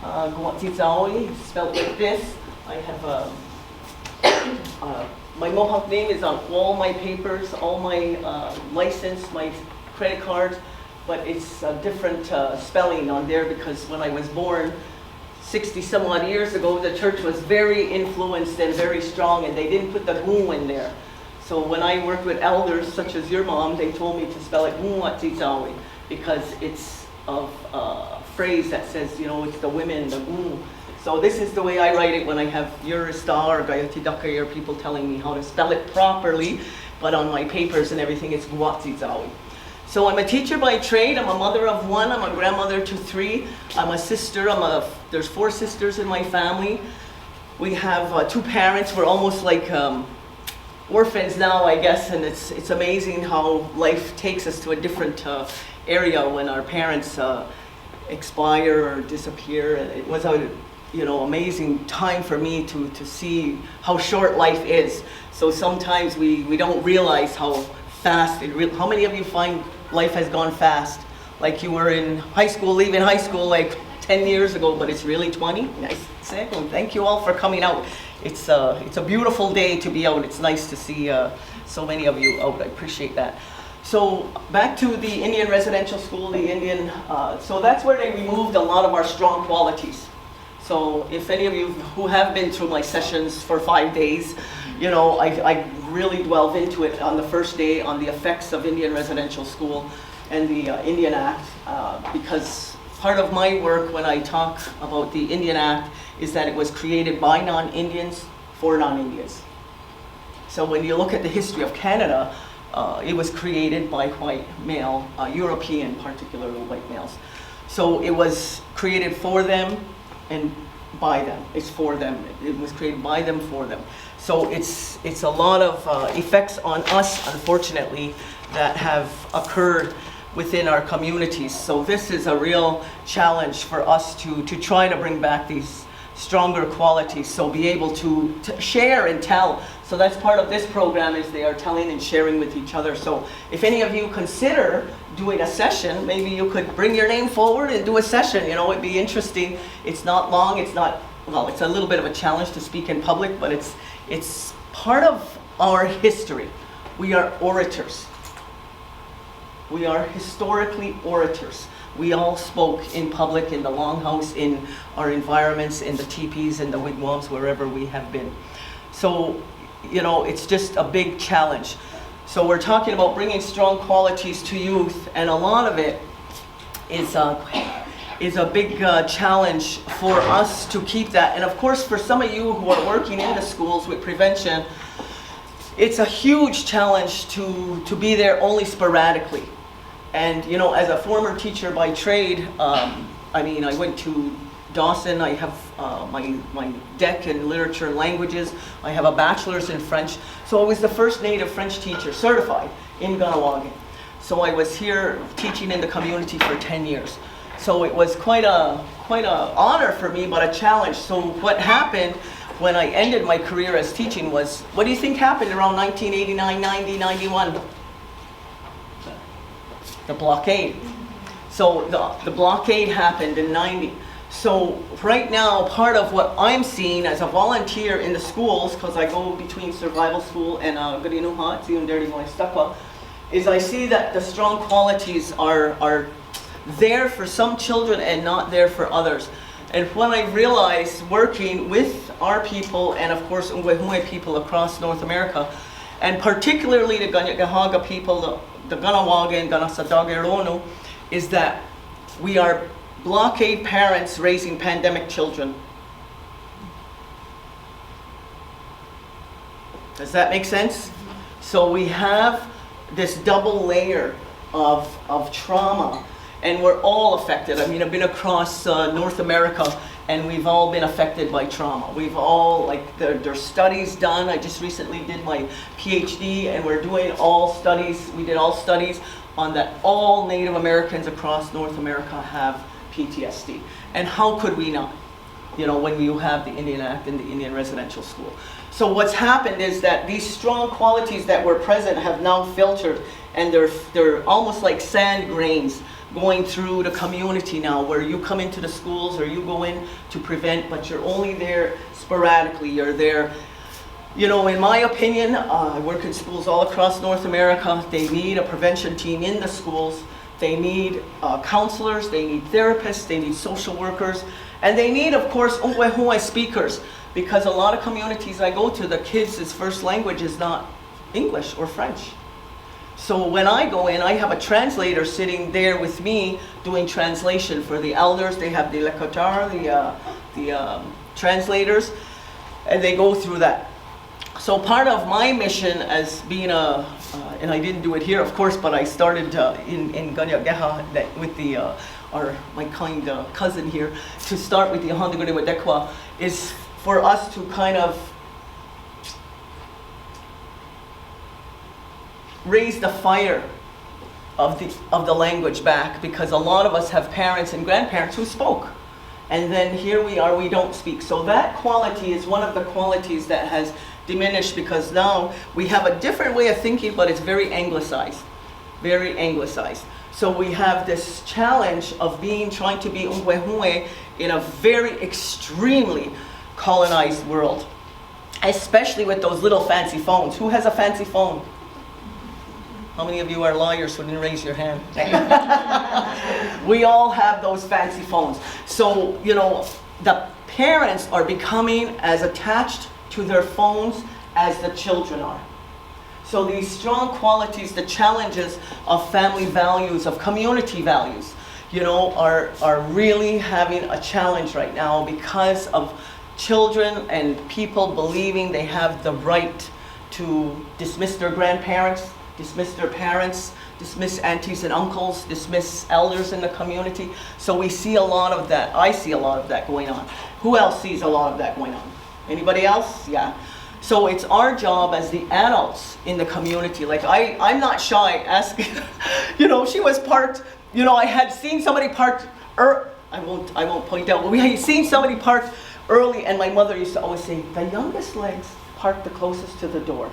Konwatsitsawi, spelled like this. I have my Mohawk name is on all my papers, all my license, my credit cards, but it's a different spelling on there because when I was born 60 some odd years ago, the church was very influenced and very strong, and they didn't put the gu in there. So when I worked with elders such as your mom, they told me to spell it Konwatsitsawi because it's a phrase that says, you know, it's the women, the gu. So this is the way I write it when I have Yurista or Gayatidaka or people telling me how to spell it properly, but on my papers and everything it's Konwatsitsawi. So I'm a teacher by trade, I'm a mother of one, I'm a grandmother to three, I'm a sister, there's 4 sisters in my family. We have 2 parents, we're almost like orphans now, I guess, and it's amazing how life takes us to a different area when our parents expire or disappear. And it was a amazing time for me to see how short life is. So sometimes we don't realize how fast how many of you find life has gone fast? Like you were in high school, leaving high school like 10 years ago, but it's really 20? Nice. Second, thank you all for coming out. It's a beautiful day to be out. It's nice to see so many of you out. I appreciate that. So back to the Indian residential school, so that's where they removed a lot of our strong qualities. So if any of you who have been through my sessions for 5 days, I really delve into it on the first day on the effects of Indian residential school and the Indian Act, because part of my work when I talk about the Indian Act is that it was created by non-Indians for non-Indians. So when you look at the history of Canada, it was created by white male, European particularly white males. So it was created for them and by them. It's for them. It was created by them for them. So it's a lot of effects on us, unfortunately, that have occurred within our communities. So this is a real challenge for us to try to bring back these stronger qualities, so be able to share and tell. So that's part of this program, is they are telling and sharing with each other. So if any of you consider doing a session, maybe you could bring your name forward and do a session. It'd be interesting. It's not long, it's a little bit of a challenge to speak in public, but it's part of our history. We are orators. We are historically orators. We all spoke in public, in the longhouse, in our environments, in the teepees, in the wigwams, wherever we have been. So, it's just a big challenge. So we're talking about bringing strong qualities to youth, and a lot of it is a big challenge for us to keep that. And of course, for some of you who are working in the schools with prevention, it's a huge challenge to be there only sporadically. And as a former teacher by trade, I went to Dawson. I have my DEC in literature and languages. I have a bachelor's in French. So I was the first native French teacher certified in Ganawagin. So I was here teaching in the community for 10 years. So it was quite a honor for me, but a challenge. So what happened when I ended my career as teaching was, what do you think happened around 1989, 90, 91? The blockade. So the blockade happened in 90. So right now, part of what I'm seeing as a volunteer in the schools, because I go between survival school and Garinuha, is I see that the strong qualities are there for some children and not there for others. And when I realized, working with our people and of course Ungwehume people across North America, and particularly the Ganyangahaga people, the Ganawagin, Ganasadageronu, is that we are blockade parents raising pandemic children. Does that make sense? So we have this double layer of trauma, and we're all affected. I've been across North America, and we've all been affected by trauma. We've all, there's studies done. I just recently did my PhD, and we're doing all studies. We did all studies on that all Native Americans across North America have PTSD. And how could we not? When you have the Indian Act and the Indian residential school. So what's happened is that these strong qualities that were present have now filtered, and they're almost like sand grains going through the community now, where you come into the schools or you go in to prevent, but you're only there sporadically. You're there, you know, in my opinion, I work in schools all across North America. They need a prevention team in the schools. They need counselors, they need therapists, they need social workers, and they need, of course, Ungwehue speakers, because a lot of communities I go to, the kids' first language is not English or French. So when I go in, I have a translator sitting there with me doing translation for the elders. They have the lekotar, the translators, and they go through that. So part of my mission as being and I didn't do it here, of course, but I started in Ganyageha with my kind cousin here, to start with the Tehontathró is for us to kind of raise the fire of the language back, because a lot of us have parents and grandparents who spoke, and then here we are, we don't speak. So that quality is one of the qualities that has diminished, because now we have a different way of thinking, but it's very anglicized, very anglicized. So we have this challenge of trying to be Ungwehue in a very extremely colonized world, especially with those little fancy phones. Who has a fancy phone? How many of you are lawyers who didn't raise your hand? We all have those fancy phones. So, you know, the parents are becoming as attached to their phones as the children are. So these strong qualities, the challenges of family values, of community values, you know, are really having a challenge right now, because of children and people believing they have the right to dismiss their grandparents, dismiss their parents, dismiss aunties and uncles, dismiss elders in the community. So we see a lot of that. I see a lot of that going on. Who else sees a lot of that going on? Anybody else? Yeah. So it's our job as the adults in the community. Like I'm not shy asking, you know, she was parked, you know, I had seen somebody parked, I won't point out, but we had seen somebody parked early, and my mother used to always say, the youngest legs park the closest to the door.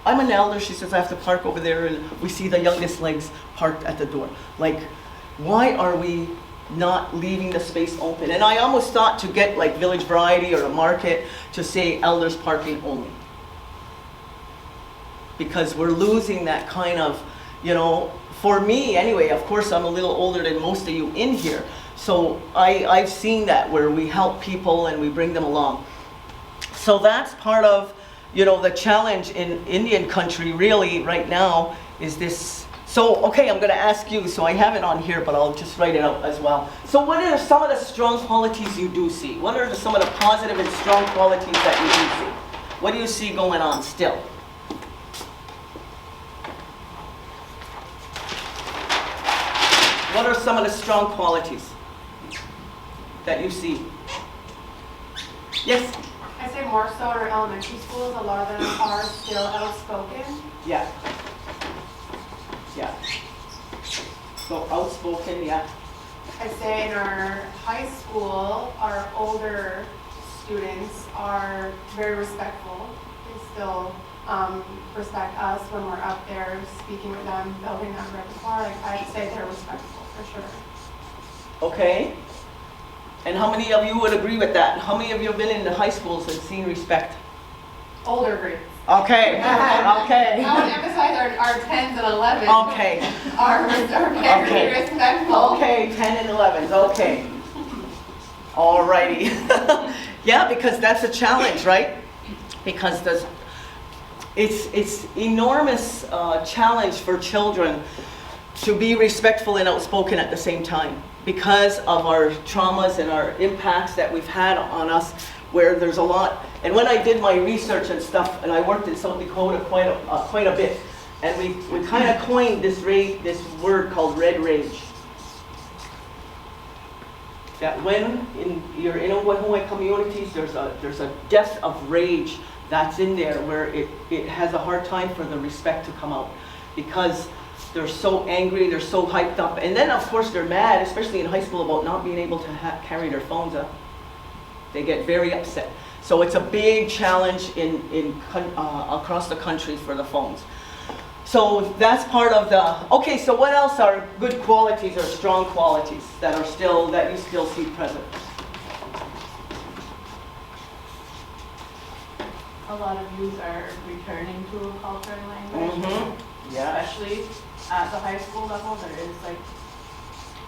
I'm an elder, she says, I have to park over there, and we see the youngest legs parked at the door. Like, why are we not leaving the space open? And I almost thought to get like Village Variety or a market to say elders parking only, because we're losing that kind of, you know, for me anyway, of course I'm a little older than most of you in here, so I've seen that where we help people and we bring them along. So that's part of, you know, the challenge in Indian country really right now is this. So, okay, I'm going to ask you, so I have it on here, but I'll just write it out as well. So what are some of the strong qualities you do see? What are some of the positive and strong qualities that you do see? What do you see going on still? What are some of the strong qualities that you see? Yes? I say more so in our elementary schools, a lot of them are still outspoken. Yeah. Yeah. So outspoken, yeah. I say in our high school, our older students are very respectful. They still respect us when we're up there speaking with them, building that repertoire. Like, I'd say they're respectful for sure. Okay. And how many of you would agree with that? How many of you have been in the high schools and seen respect? Older grades. Okay. Okay. I would emphasize our 10s and 11s. Okay. Are very respectful. Okay, 10 and 11s. Okay. Alrighty. Yeah, because that's a challenge, right? Because it's enormous challenge for children to be respectful and outspoken at the same time, because of our traumas and our impacts that we've had on us, where there's a lot. And when I did my research and stuff, and I worked in South Dakota quite a bit, and we kind of coined this word called red rage. That when you're in Ungwehue communities, there's a depth of rage that's in there, where it has a hard time for the respect to come out, because they're so angry, they're so hyped up, and then of course they're mad, especially in high school, about not being able to carry their phones up. They get very upset. So it's a big challenge across the country for the phones. So that's part of the, okay, so what else are good qualities or strong qualities that are still, that you still see present? A lot of youth are returning to a culture and language. Mm-hmm. Yeah. Especially at the high school level, there is like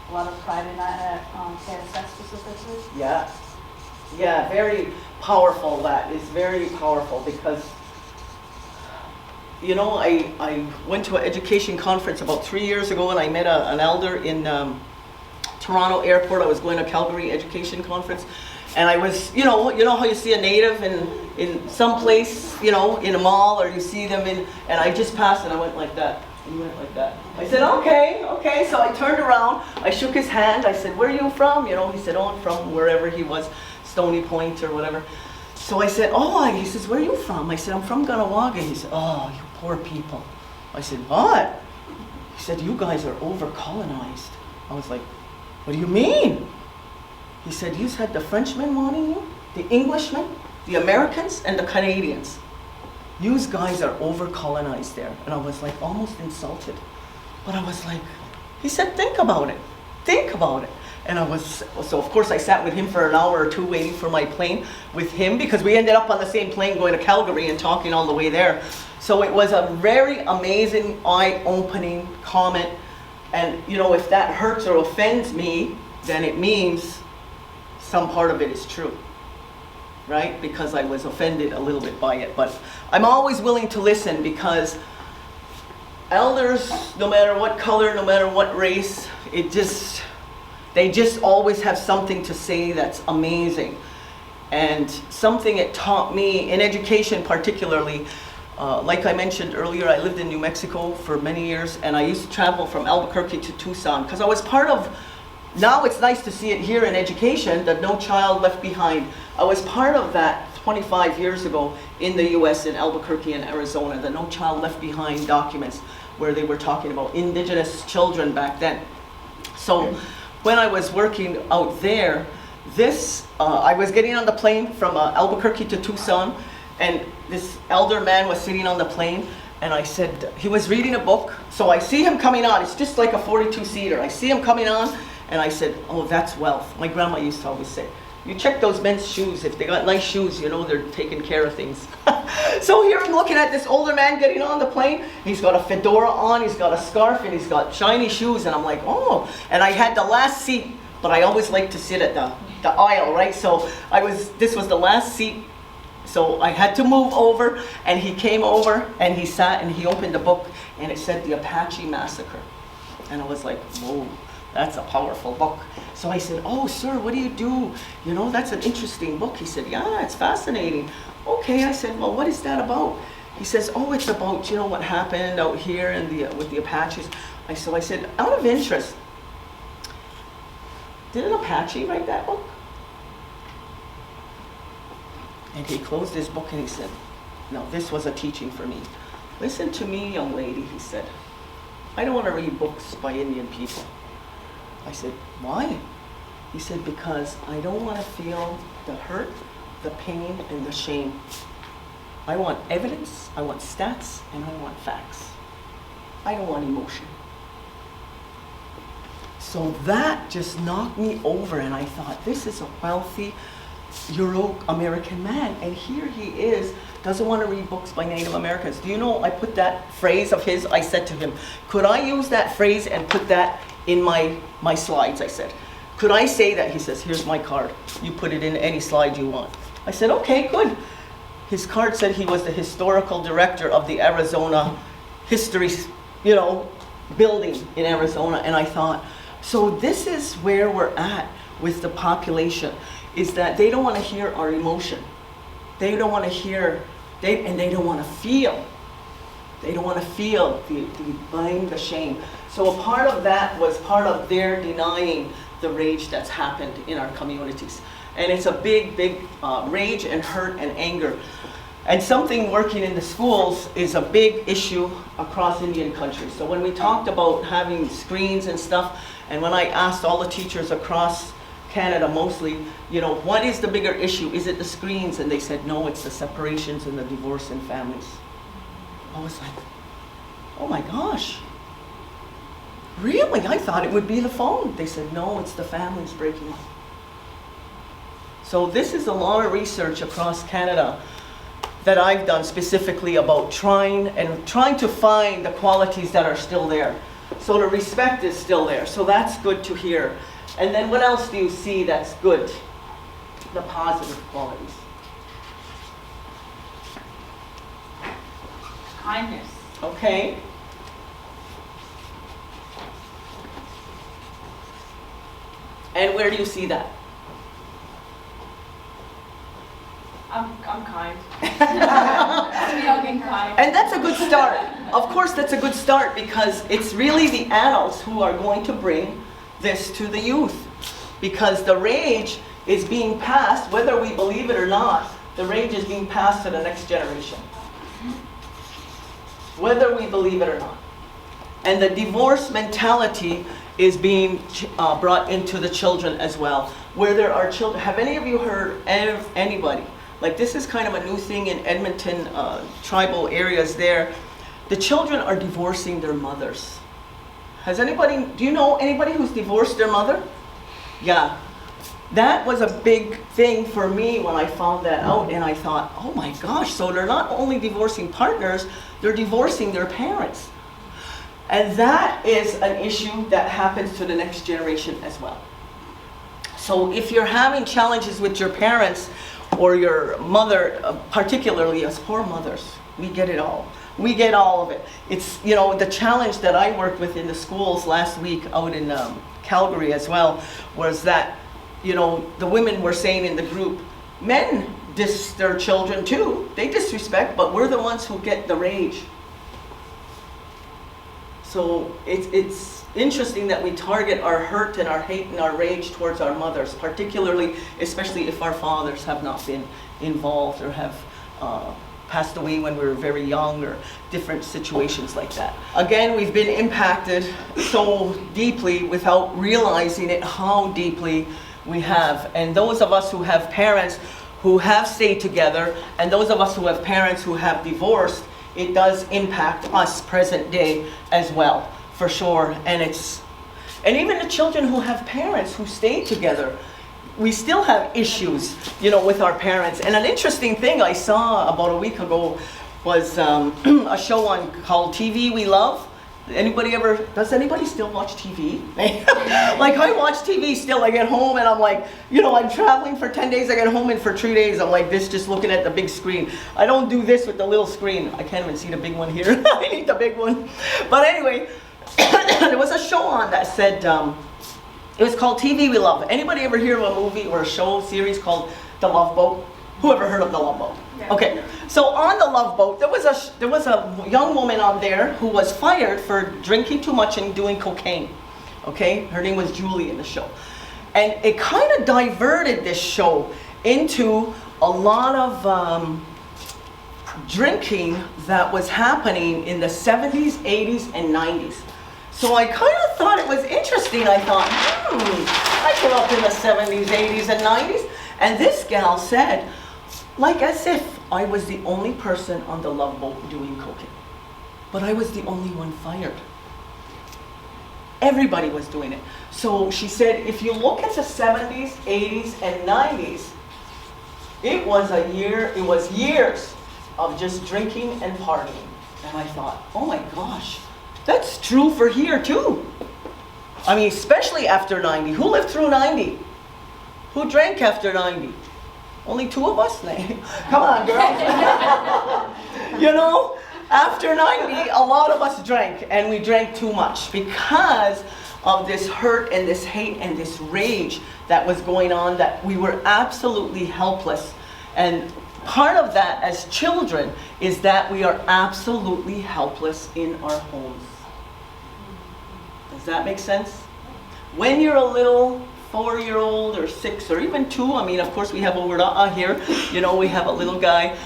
a lot of pride in that at KSS specifically. Yeah. Yeah, very powerful. That is very powerful because, you know, I went to an education conference about 3 years ago and I met an elder in Toronto airport. I was going to Calgary education conference. And I was, you know how you see a native in some place, you know, in a mall, or you see them in, and I just passed and I went like that. And he went like that. I said, okay, okay. So I turned around, I shook his hand. I said, where are you from? You know, he said, oh, I'm from wherever he was, Stony Point or whatever. So I said, oh, he says, where are you from? I said, I'm from Ganawaga. He said, oh, you poor people. I said, what? He said, you guys are over-colonized. I was like, what do you mean? He said, you had the Frenchmen wanting you, the Englishmen, the Americans, and the Canadians. You guys are over-colonized there. And I was like almost insulted. But I was like, he said, think about it. Think about it. And I was, so of course I sat with him for an hour or two waiting for my plane with him because we ended up on the same plane going to Calgary and talking all the way there. So it was a very amazing, eye-opening comment. And you know, if that hurts or offends me, then it means some part of it is true, right? Because I was offended a little bit by it. But I'm always willing to listen because elders, no matter what color, no matter what race, they just always have something to say that's amazing. And something it taught me, in education particularly, like I mentioned earlier, I lived in New Mexico for many years, and I used to travel from Albuquerque to Tucson, because I was part of, now it's nice to see it here in education, that No Child Left Behind. I was part of that 25 years ago in the US, in Albuquerque and Arizona, the No Child Left Behind documents, where they were talking about indigenous children back then. So when I was working out there, I was getting on the plane from Albuquerque to Tucson, and this elder man was sitting on the plane, and I said, he was reading a book, so I see him coming on. It's just like a 42-seater. I see him coming on, and I said, oh, that's wealth. My grandma used to always say, you check those men's shoes. If they got nice shoes, you know they're taking care of things. So here I'm looking at this older man getting on the plane. He's got a fedora on, he's got a scarf, and he's got shiny shoes, and I'm like, oh. And I had the last seat, but I always like to sit at the aisle, right? So this was the last seat. So I had to move over, and he came over, and he sat, and he opened the book, and it said the Apache Massacre. And I was like, whoa, that's a powerful book. So I said, oh, sir, what do you do? You know, that's an interesting book. He said, yeah, it's fascinating. Okay, I said, well, what is that about? He says, oh, it's about, you know, what happened out here with the Apaches. So I said, out of interest, did an Apache write that book? And he closed his book and he said, no, this was a teaching for me. Listen to me, young lady, he said. I don't want to read books by Indian people. I said, why? He said, because I don't want to feel the hurt, the pain, and the shame. I want evidence, I want stats, and I want facts. I don't want emotion. So that just knocked me over, and I thought, this is a wealthy Euro-American man, and here he is, doesn't want to read books by Native Americans. Do you know, I put that phrase of his, I said to him, could I use that phrase and put that in my slides, I said. Could I say that? He says, here's my card. You put it in any slide you want. I said, okay, good. His card said he was the historical director of the Arizona history, you know, building in Arizona. And I thought, so this is where we're at with the population, is that they don't want to hear our emotion. They don't want to hear, and they don't want to feel. They don't want to feel the blame, the shame. So a part of that was part of their denying the rage that's happened in our communities. And it's a big, big rage and hurt and anger. And something working in the schools is a big issue across Indian country. So when we talked about having screens and stuff, and when I asked all the teachers across Canada mostly, you know, what is the bigger issue? Is it the screens? And they said, no, it's the separations and the divorce in families. I was like, oh my gosh, really? I thought it would be the phone. They said, no, it's the families breaking up. So this is a lot of research across Canada that I've done specifically about trying to find the qualities that are still there. So the respect is still there. So that's good to hear. And then what else do you see that's good? The positive qualities. Kindness. Okay. And where do you see that? I'm kind. I'm young and kind. And that's a good start. Of course, that's a good start because it's really the adults who are going to bring this to the youth. Because the rage is being passed, whether we believe it or not, the rage is being passed to the next generation. Whether we believe it or not. And the divorce mentality is being brought into the children as well. Where there are children, have any of you heard of anybody? Like this is kind of a new thing in Edmonton, tribal areas there. The children are divorcing their mothers. Do you know anybody who's divorced their mother? Yeah. That was a big thing for me when I found that out, and I thought, oh my gosh, so they're not only divorcing partners, they're divorcing their parents. And that is an issue that happens to the next generation as well. So if you're having challenges with your parents or your mother, particularly us poor mothers, we get it all. We get all of it. It's, the challenge that I worked with in the schools last week out in Calgary as well was that, the women were saying in the group, men diss their children too. They disrespect, but we're the ones who get the rage. So it's interesting that we target our hurt and our hate and our rage towards our mothers, particularly, especially if our fathers have not been involved or have passed away when we were very young or different situations like that. Again, we've been impacted so deeply without realizing it, how deeply we have. And those of us who have parents who have stayed together, and those of us who have parents who have divorced, it does impact us present day as well, for sure. And even the children who have parents who stay together, we still have issues, with our parents. And an interesting thing I saw about a week ago was a show called TV We Love. Does anybody still watch TV? Like I watch TV still, I get home and I'm like, I'm traveling for 10 days, I get home and for 3 days I'm like this, just looking at the big screen. I don't do this with the little screen. I can't even see the big one here. I need the big one. But anyway, there was a show on that said, it was called TV We Love. Anybody ever hear of a movie or a show series called The Love Boat? Who ever heard of The Love Boat? Yeah. Okay, so on The Love Boat, there was a young woman on there who was fired for drinking too much and doing cocaine. Okay, her name was Julie in the show. And it kind of diverted this show into a lot of drinking that was happening in the 70s, 80s, and 90s. So I kind of thought it was interesting. I thought, I grew up in the 70s, 80s, and 90s. And this gal said, like as if I was the only person on the Love Boat doing cocaine. But I was the only one fired. Everybody was doing it. So she said, if you look at the 70s, 80s, and 90s, it was years of just drinking and partying. And I thought, oh my gosh, that's true for here too. I mean, especially after 90. Who lived through 90? Who drank after 90? Only 2 of us? Come on, girls. After 90, a lot of us drank, and we drank too much because of this hurt and this hate and this rage that was going on, that we were absolutely helpless. And part of that as children is that we are absolutely helpless in our homes. Does that make sense? When you're a little 4-year-old or 6 or even 2, I mean, of course we have Owera'a here, we have a little guy.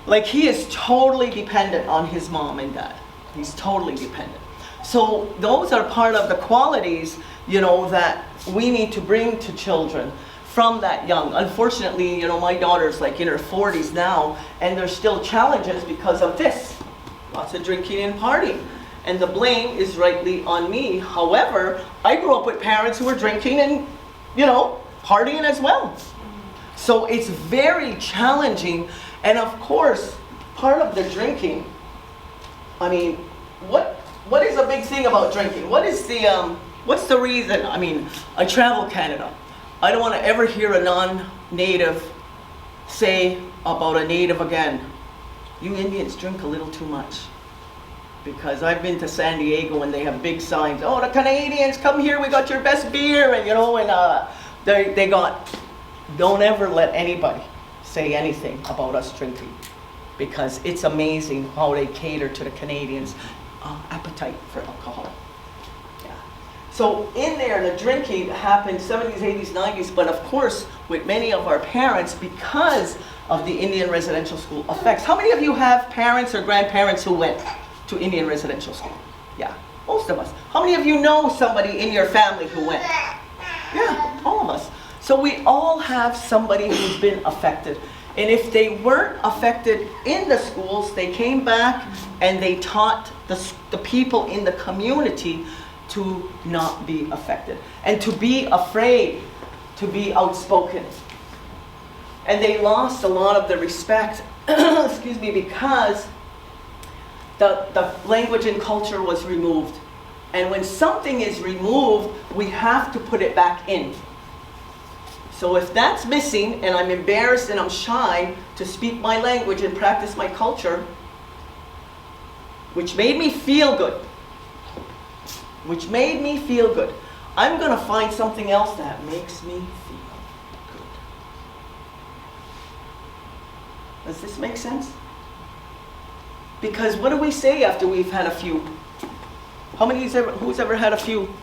Like he is totally dependent on his mom and dad. He's totally dependent. So those are part of the qualities, that we need to bring to children from that young. Unfortunately, my daughter's like in her 40s now, and there's still challenges because of this. Lots of drinking and partying. and the blame is rightly on me. However, I grew up with parents who were drinking and, you know, partying as well. So it's very challenging. And of course, part of the drinking, I mean, what is a big thing about drinking? What's the reason? I mean, I travel Canada. I don't want to ever hear a non-native say about a native again, you Indians drink a little too much. Because I've been to San Diego and they have big signs, oh, the Canadians, come here, we got your best beer, and you know, and they got, don't ever let anybody say anything about us drinking. Because it's amazing how they cater to the Canadians' appetite for alcohol. Yeah. So in there, the drinking happened 70s, 80s, 90s, but of course, with many of our parents, because of the Indian residential school effects. How many of you have parents or grandparents who went to Indian residential school? Yeah, most of us. How many of you know somebody in your family who went? Yeah, all of us. So we all have somebody who's been affected. And if they weren't affected in the schools, they came back and they taught the people in the community to not be affected and to be afraid to be outspoken. And they lost a lot of the respect, excuse me, because the language and culture was removed. And when something is removed, we have to put it back in. So if that's missing, and I'm embarrassed and I'm shy to speak my language and practice my culture, which made me feel good, I'm going to find something else that makes me feel good. Does this make sense? Because what do we say after we've had a few? Who's ever had a few?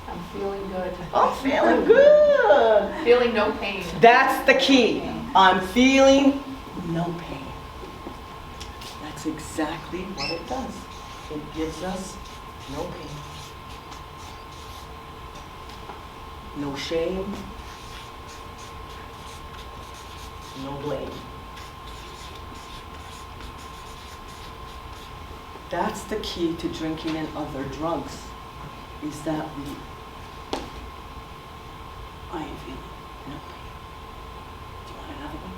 I'm feeling good. I'm feeling good. Feeling no pain. That's the key. I'm feeling no pain. That's exactly what it does. It gives us no pain. No shame. No blame. That's the key to drinking and other drugs, is that I am feeling no pain. Do you want another one?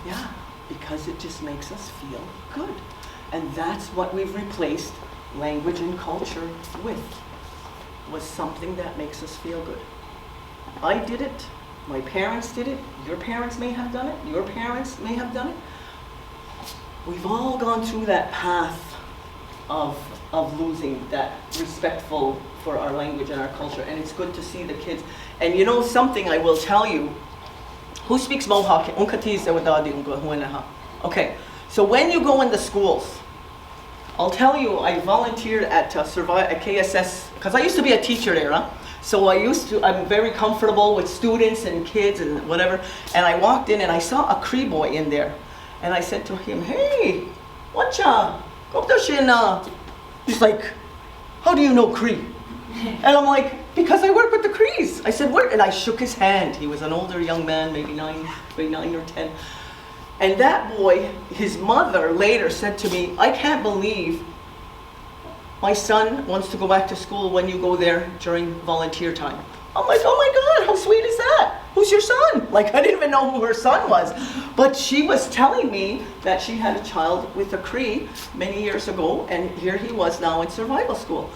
Yeah, because it just makes us feel good. And that's what we've replaced language and culture with, was something that makes us feel good. I did it, my parents did it, your parents may have done it, your parents may have done it. We've all gone through that path of losing that respectful for our language and our culture, and it's good to see the kids. And you know something I will tell you, who speaks Mohawk? Okay, so when you go in the schools, I'll tell you, I volunteered at KSS, because I used to be a teacher there, huh? So I'm very comfortable with students and kids and whatever, and I walked in and I saw a Cree boy in there. And I said to him, hey, whatcha? He's like, how do you know Cree? And I'm like, because I work with the Crees. I said, where? And I shook his hand. He was an older young man, maybe 9 or 10. And that boy, his mother later said to me, I can't believe my son wants to go back to school when you go there during volunteer time. I'm like, oh my God, how sweet is that? Who's your son? Like, I didn't even know who her son was. But she was telling me that she had a child with a Cree many years ago, and here he was now in survival school.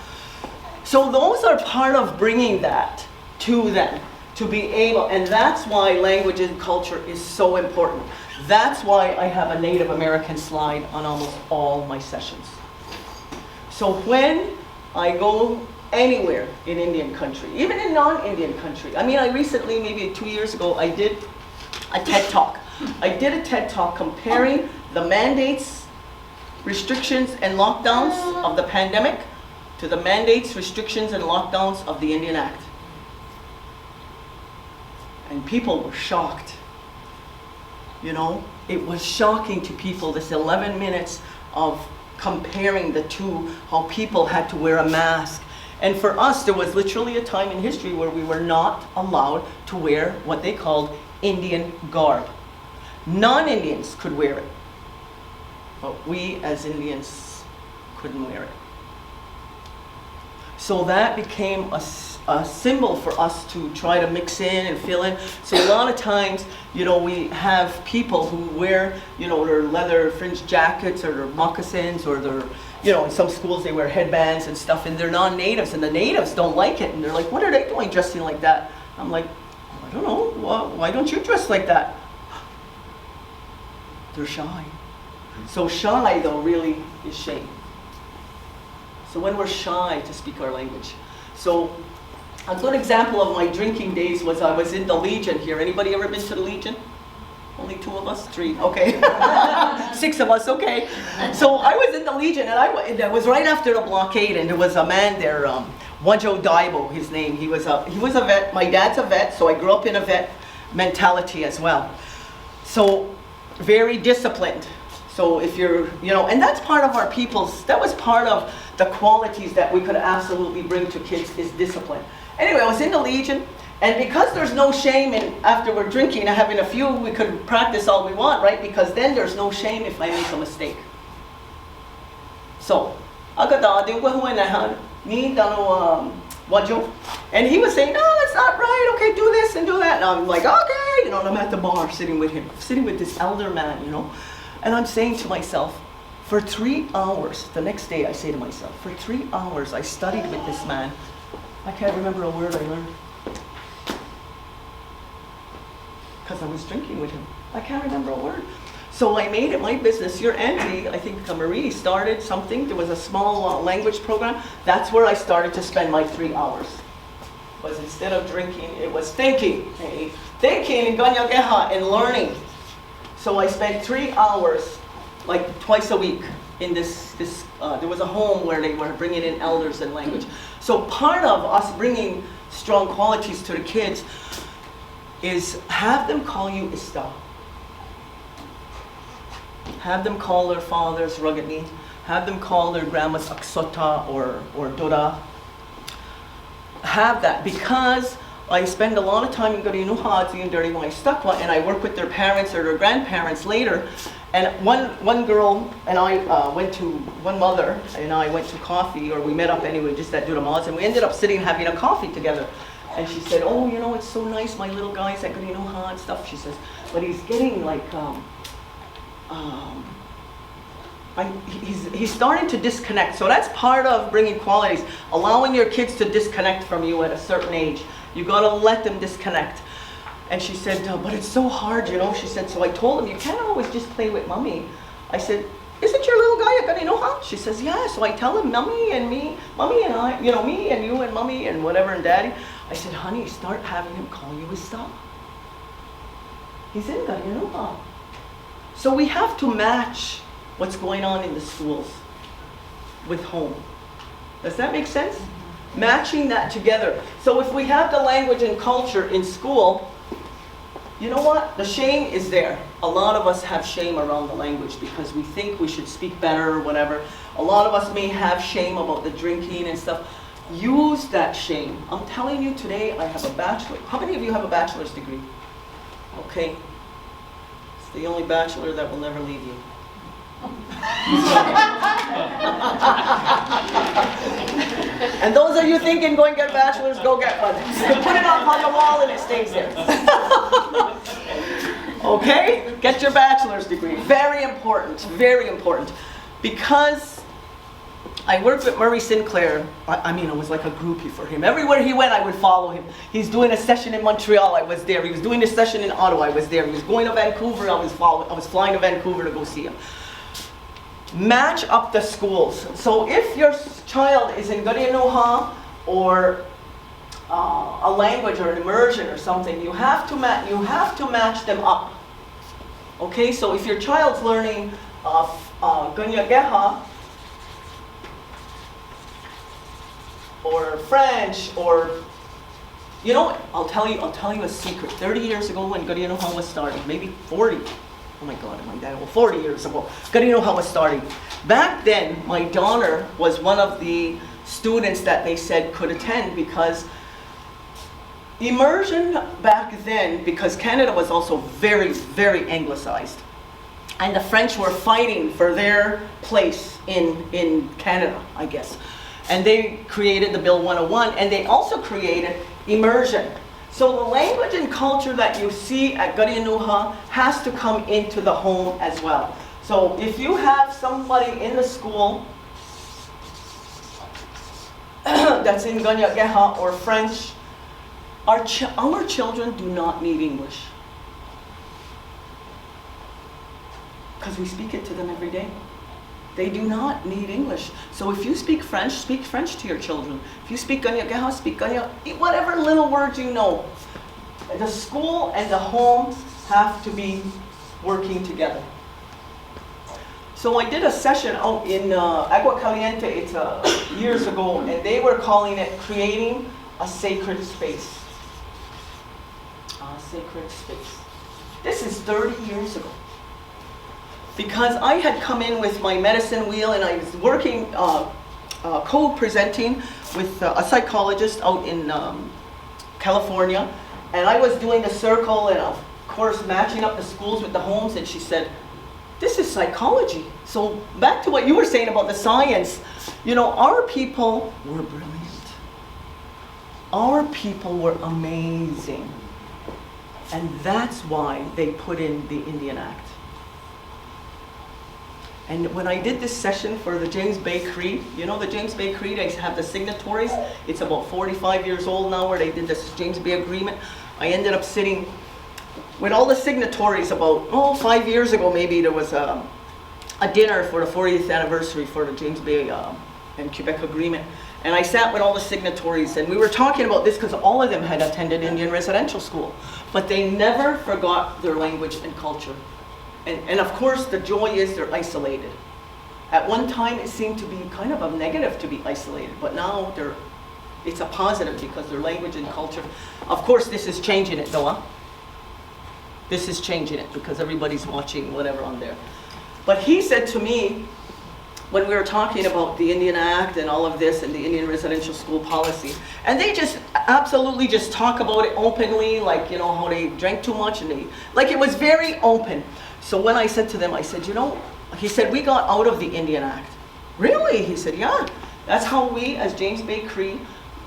So those are part of bringing that to them, to be able, and that's why language and culture is so important. That's why I have a Native American slide on almost all my sessions. So when I go anywhere in Indian country, even in non-Indian country. I mean, I recently, maybe 2 years ago, I did a TED Talk. I did a TED Talk comparing the mandates, restrictions, and lockdowns of the pandemic to the mandates, restrictions, and lockdowns of the Indian Act. And people were shocked. You know, it was shocking to people, this 11 minutes of comparing the two, how people had to wear a mask. And for us, there was literally a time in history where we were not allowed to wear what they called Indian garb. Non-Indians could wear it, but we as Indians couldn't wear it. So that became a symbol for us to try to mix in and fill in. So a lot of times, you know, we have people who wear, you know, their leather fringed jackets or their moccasins or their, you know, in some schools they wear headbands and stuff, and they're non-natives, and the natives don't like it, and they're like, what are they doing dressing like that? I'm like, I don't know, why don't you dress like that? They're shy. So shy, though, really is shame. So when we're shy to speak our language. So a good example of my drinking days was I was in the Legion here. Anybody ever been to the Legion? Only 2 of us? 3, okay. 6 of us, okay. So I was in the Legion, and it was right after the blockade, and there was a man there, Wajo Daibo, his name. He was a vet. My dad's a vet, so I grew up in a vet mentality as well. So very disciplined. So if you're, you know, and that's part of our people's, that was part of the qualities that we could absolutely bring to kids is discipline. Anyway, I was in the Legion, and because there's no shame in after we're drinking and having a few, we could practice all we want, right? Because then there's no shame if I make a mistake. So, and he was saying, no, that's not right, okay, do this and do that. And I'm like, okay, you know, and I'm at the bar sitting with him, sitting with this elder man, you know. And I'm saying to myself, for 3 hours, the next day I say to myself, for 3 hours I studied with this man. I can't remember a word I learned. Because I was drinking with him. I can't remember a word. So I made it my business. Your auntie, I think Marie, started something. There was a small language program. That's where I started to spend my 3 hours. Was instead of drinking, it was thinking. Okay? Thinking and learning. So I spent 3 hours, like twice a week, in this there was a home where they were bringing in elders and language. So part of us bringing strong qualities to the kids is have them call you Ista. Have them call their fathers Ragani. Have them call their grandmas Aksota or Dora. Have that, because I spend a lot of time in Garinuhadzi and Dirty Stakwa, and I work with their parents or their grandparents later. And one girl and I one mother and I went to coffee, or we met up anyway, just at Duramaz, and we ended up sitting having a coffee together. And she said, oh, you know, it's so nice, my little guy's at Garinuha and stuff, she says, but he's getting like, he's starting to disconnect. So that's part of bringing qualities, allowing your kids to disconnect from you at a certain age. You gotta let them disconnect. And she said, but it's so hard, you know. She said, so I told him, you can't always just play with mommy. I said, isn't your little guy a Garinuha? She says, yeah. So I tell him, mommy and I, you know, me and you and mommy and whatever and daddy. I said, honey, start having him call you Ista. He's in Garinuha. So we have to match what's going on in the schools with home. Does that make sense? Mm-hmm. Matching that together. So if we have the language and culture in school, you know what? The shame is there. A lot of us have shame around the language because we think we should speak better or whatever. A lot of us may have shame about the drinking and stuff. Use that shame. I'm telling you today, I have a bachelor. How many of you have a bachelor's degree? Okay. It's the only bachelor that will never leave you. And those of you thinking go and get a bachelor's, go get one. Put it up on the wall and it stays there. Okay? Get your bachelor's degree. Very important. Very important. Because I worked with Murray Sinclair. I mean, it was like a groupie for him. Everywhere he went, I would follow him. He's doing a session in Montreal, I was there. He was doing a session in Ottawa, I was there. He was going to Vancouver, I was flying to Vancouver to go see him. Match up the schools. So if your child is in Garinuha or a language or an immersion or something, you have to match them up. Okay, so if your child's learning Gunyageha or French, or you know, I'll tell you a secret. 30 years ago when Garinuha was starting, maybe 40. Oh my God, my dad, well, 40 years ago. Garinuha was starting. Back then, my daughter was one of the students that they said could attend, because immersion back then, because Canada was also very, very anglicized. and the French were fighting for their place in Canada, I guess. And they created the Bill 101, and they also created immersion. So the language and culture that you see at Garianuha has to come into the home as well. So if you have somebody in the school that's in Ganyageha or French, our children do not need English. Because we speak it to them every day. They do not need English. So if you speak French to your children. If you speak Ganyageha, speak Ganya, whatever little words you know. The school and the home have to be working together. So I did a session out in Agua Caliente, it's years ago, and they were calling it Creating a Sacred Space. A sacred space. This is 30 years ago. Because I had come in with my medicine wheel and I was working, co-presenting with a psychologist out in California. And I was doing the circle and of course matching up the schools with the homes, and she said, this is psychology. So back to what you were saying about the science, you know, our people were brilliant. Our people were amazing. And that's why they put in the Indian Act. And when I did this session for the James Bay Creed, you know the James Bay Creed, I have the signatories. It's about 45 years old now where they did this James Bay Agreement. I ended up sitting with all the signatories about, 5 years ago maybe, there was a dinner for the 40th anniversary for the James Bay and Quebec Agreement. And I sat with all the signatories and we were talking about this because all of them had attended Indian residential school. But they never forgot their language and culture. And of course the joy is they're isolated. At one time it seemed to be kind of a negative to be isolated, but now it's a positive because their language and culture. Of course this is changing it though, huh? This is changing it because everybody's watching whatever on there. But he said to me, when we were talking about the Indian Act and all of this and the Indian residential school policy, and they just absolutely just talk about it openly, like, you know, how they drank too much and like it was very open. So when I said to them, I said, you know, he said, we got out of the Indian Act. Really? He said, yeah. That's how we, as James Bay Cree,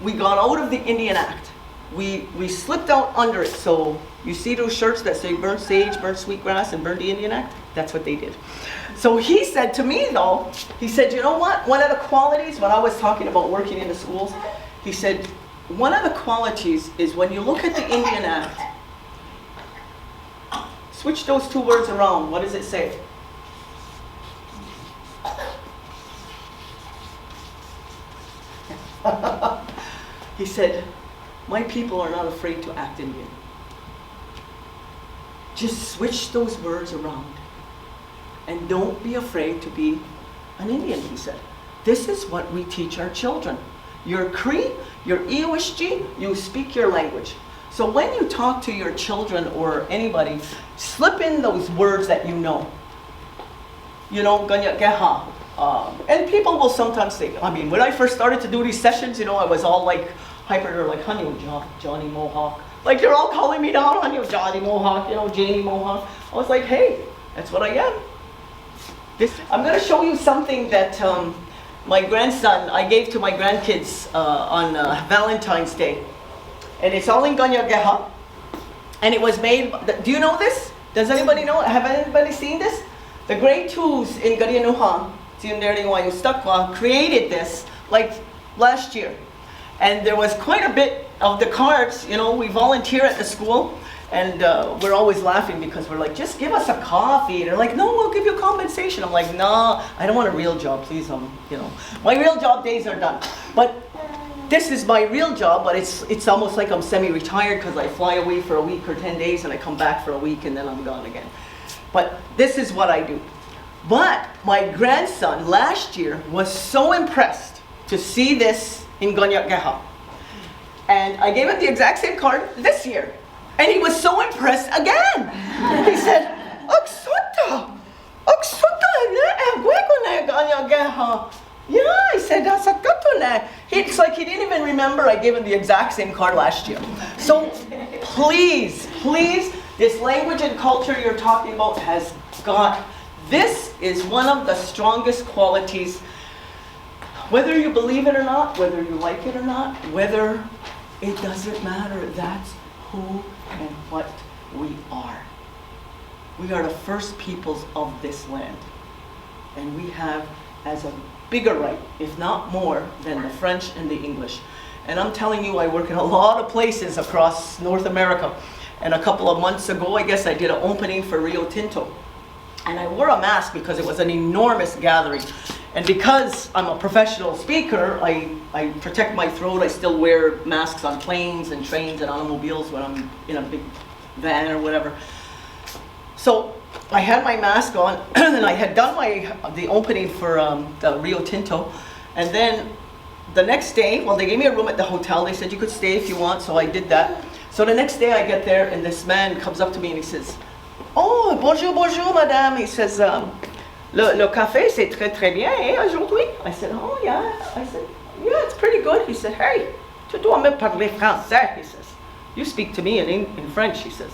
we got out of the Indian Act. We slipped out under it. So you see those shirts that say burn sage, burn sweetgrass, and burn the Indian Act? That's what they did. So he said to me though, he said, you know what? One of the qualities, when I was talking about working in the schools, he said, one of the qualities is when you look at the Indian Act, switch those two words around. What does it say? He said, my people are not afraid to act Indian. Just switch those words around. And don't be afraid to be an Indian, he said. This is what we teach our children. You're Cree, you're Iwishji, you speak your language. So when you talk to your children or anybody, slip in those words that you know. You know, Ganyageha. And people will sometimes say, I mean, when I first started to do these sessions, you know, I was all like hyper, like, honey, Johnny Mohawk. Like, they're all calling me now, honey, Johnny Mohawk, you know, Janie Mohawk. I was like, hey, that's what I am. I'm going to show you something that my grandson, I gave to my grandkids on Valentine's Day. And it's all in Ganyageha. And it was made, do you know this? Does anybody know? Have anybody seen this? The grade 2s in Garianuha, created this like last year. And there was quite a bit of the cards, you know, we volunteer at the school. And we're always laughing because we're like, just give us a coffee. And they're like, no, we'll give you compensation. I'm like, no, I don't want a real job, please. You know, my real job days are done. But this is my real job, but it's almost like I'm semi-retired because I fly away for a week or 10 days and I come back for a week and then I'm gone again. But this is what I do. But my grandson last year was so impressed to see this in Ganyageha. And I gave him the exact same card this year. And he was so impressed again. He said, yeah, he said, it's like he didn't even remember I gave him the exact same card last year. So please, this language and culture you're talking about has got This is one of the strongest qualities, whether you believe it or not, whether you like it or not, whether it doesn't matter. That's who and what we are. We are the first peoples of this land. And we have as a bigger right, if not more, than the French and the English. And I'm telling you, I work in a lot of places across North America. And a couple of months ago, I guess I did an opening for Rio Tinto. And I wore a mask because it was an enormous gathering. And because I'm a professional speaker, I protect my throat. I still wear masks on planes and trains and automobiles when I'm in a big van or whatever. So I had my mask on, and I had done the opening for the Rio Tinto. And then the next day, well, they gave me a room at the hotel. They said you could stay if you want, so I did that. So the next day I get there, and this man comes up to me and he says, "Oh, bonjour, bonjour, madame." He says, le café, c'est très, très bien, eh, aujourd'hui? I said, "Oh, yeah." I said, "Yeah, it's pretty good." He said, "Hey, tu dois me parler français," he says. "You speak to me in French," he says.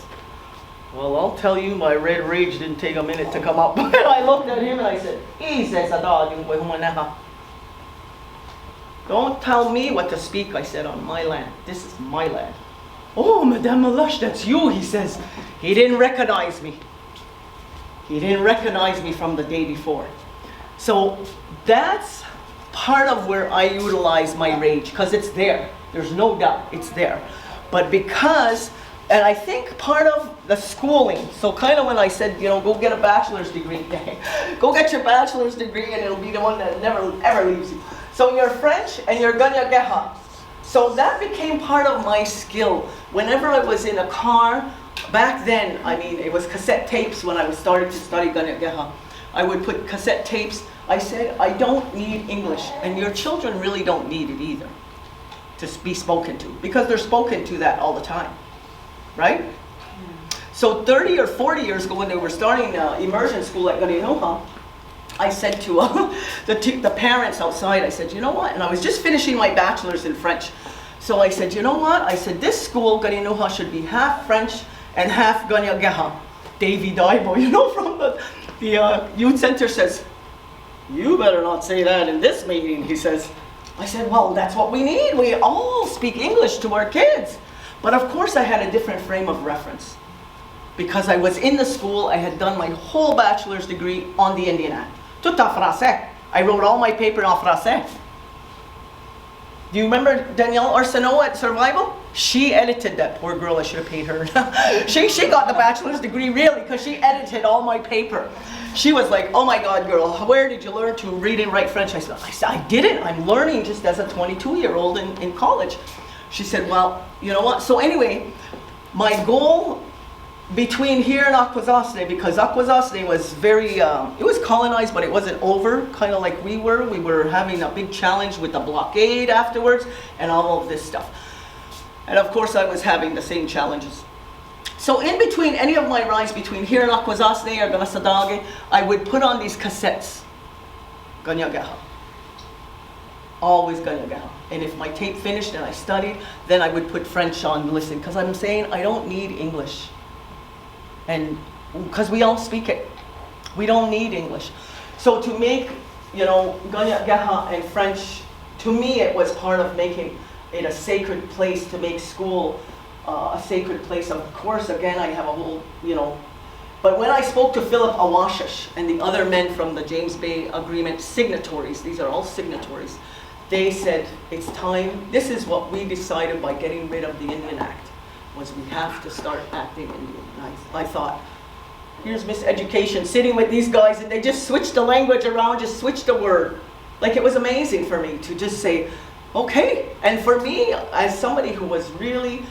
Well, I'll tell you, my red rage didn't take a minute to come up. And I looked at him and I said, "Don't tell me what to speak," I said, "on my land. This is my land." "Oh, Madame Meloche, that's you," he says. He didn't recognize me. He didn't recognize me from the day before. So that's part of where I utilize my rage, because it's there. There's no doubt it's there. But because, and I think part of the schooling, so kind of when I said, go get a bachelor's degree, go get your bachelor's degree and it'll be the one that never ever leaves you. So you're French and you're gonna get hot. So that became part of my skill. Whenever I was in a car, back then, I mean, it was cassette tapes when I was starting to study Ganya Geha. I would put cassette tapes. I said, I don't need English, and your children really don't need it either to be spoken to, because they're spoken to that all the time, right? So 30 or 40 years ago, when they were starting immersion school at Ganyanoha, I said to the parents outside, I said, "You know what?" And I was just finishing my bachelor's in French. So I said, "You know what?" I said, "This school, Ganyanoha, should be half French and half Ganya Geha." Davy Daibo, from the youth center says, "You better not say that in this meeting," he says. I said, "Well, that's what we need. We all speak English to our kids." But of course I had a different frame of reference. Because I was in the school, I had done my whole bachelor's degree on the Indian Act. Tout en français. I wrote all my paper en français. Do you remember Danielle Arsenault at Survival? She edited that poor girl. I should have paid her. she got the bachelor's degree really because she edited all my paper. She was like, "Oh my God, girl, where did you learn to read and write French?" I said, "I didn't. I'm learning just as a 22-year-old in college." She said, "Well, you know what?" So anyway, my goal between here and Akwesasne, because Akwesasne was very, it was colonized, but it wasn't over, kind of like we were. We were having a big challenge with the blockade afterwards and all of this stuff. And of course I was having the same challenges. So in between any of my rides, between here and Akwesasne or Ganasadage, I would put on these cassettes. Ganya Geha. Always Ganya Geha. And if my tape finished and I studied, then I would put French on and listen, because I'm saying I don't need English. And because we all speak it. We don't need English. So to make, Ganya Geha and French, to me it was part of making it a sacred place, to make school a sacred place. Of course, again, I have a whole, But when I spoke to Philip Awashish and the other men from the James Bay Agreement signatories, these are all signatories, they said, it's time, this is what we decided by getting rid of the Indian Act, was we have to start acting Indian. And I thought, here's Miseducation sitting with these guys, and they just switched the language around, just switched a word. Like, it was amazing for me to just say, okay. And for me, as somebody who was really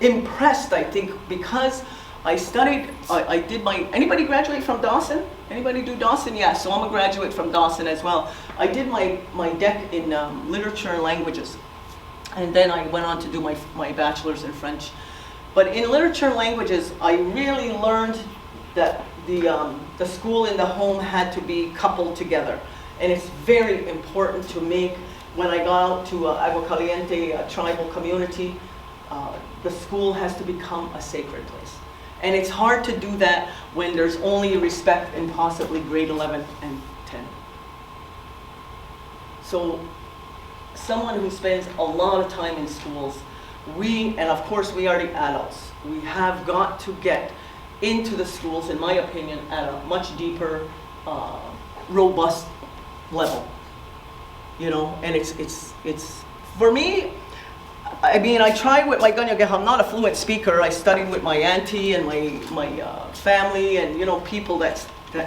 impressed, I think, because I studied, I did my, anybody graduate from Dawson? Anybody do Dawson? Yeah, so I'm a graduate from Dawson as well. I did my DEC in literature and languages. And then I went on to do my bachelor's in French. But in literature and languages, I really learned that the school and the home had to be coupled together. And it's very important to make, when I got out to Agua Caliente tribal community, the school has to become a sacred place. And it's hard to do that when there's only respect in possibly grade 11 and 10. So someone who spends a lot of time in schools, and of course we are the adults, we have got to get into the schools, in my opinion, at a much deeper, robust level. You know, and it's for me, I mean, I tried with my Ganyageha. I'm not a fluent speaker. I studied with my auntie and my family and, you know, people that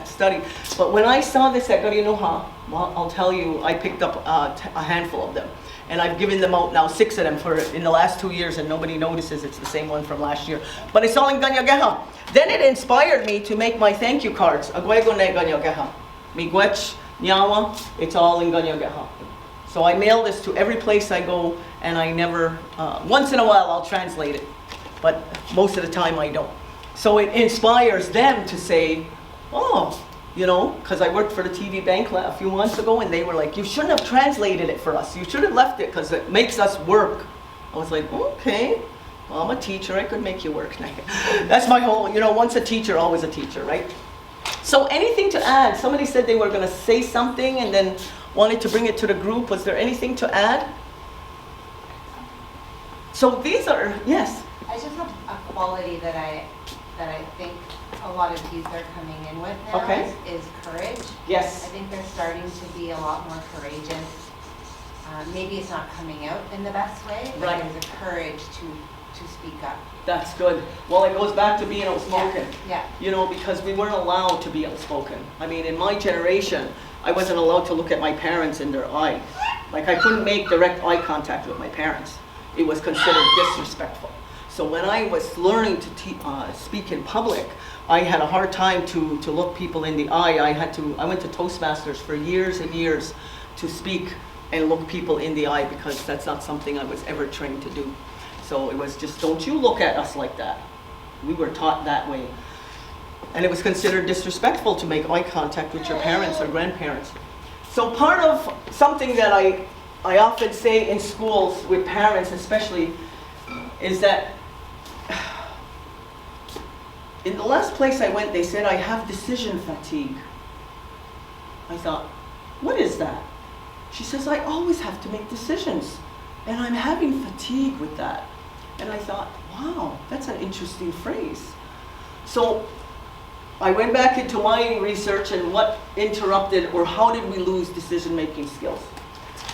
study. But when I saw this at Ganyageha, well, I'll tell you, I picked up a handful of them. And I've given them out now, 6 of them in the last 2 years, and nobody notices it's the same one from last year. But it's all in Ganyageha. Then it inspired me to make my thank you cards. Agwego ne Ganyageha. Miigwech, Nyawa, it's all in Ganyageha. So I mail this to every place I go, and I never, once in a while I'll translate it, but most of the time I don't. So it inspires them to say, oh, you know, because I worked for the TV bank a few months ago, and they were like, you shouldn't have translated it for us. You should have left it because it makes us work. I was like, okay, well, I'm a teacher. I could make you work. That's my whole, you know, once a teacher, always a teacher, right? So anything to add? Somebody said they were going to say something and then wanted to bring it to the group. Was there anything to add? So these are, yes. I just have a quality that I think a lot of youth are coming in with now is courage. Yes. I think they're starting to be a lot more courageous. Maybe it's not coming out in the best way, but Right. there's a courage to speak up. That's good. Well, it goes back to being outspoken. Yeah. You know, because we weren't allowed to be outspoken. I mean, in my generation, I wasn't allowed to look at my parents in their eye. Like, I couldn't make direct eye contact with my parents. It was considered disrespectful. So when I was learning to speak in public, I had a hard time to look people in the eye. I went to Toastmasters for years and years to speak and look people in the eye, because that's not something I was ever trained to do. So it was just, don't you look at us like that. We were taught that way. And it was considered disrespectful to make eye contact with your parents or grandparents. So part of something that I often say in schools with parents especially is that in the last place I went, they said I have decision fatigue. I thought, what is that? She says, I always have to make decisions, and I'm having fatigue with that. And I thought, wow, that's an interesting phrase. So I went back into my research and what interrupted, or how did we lose decision-making skills.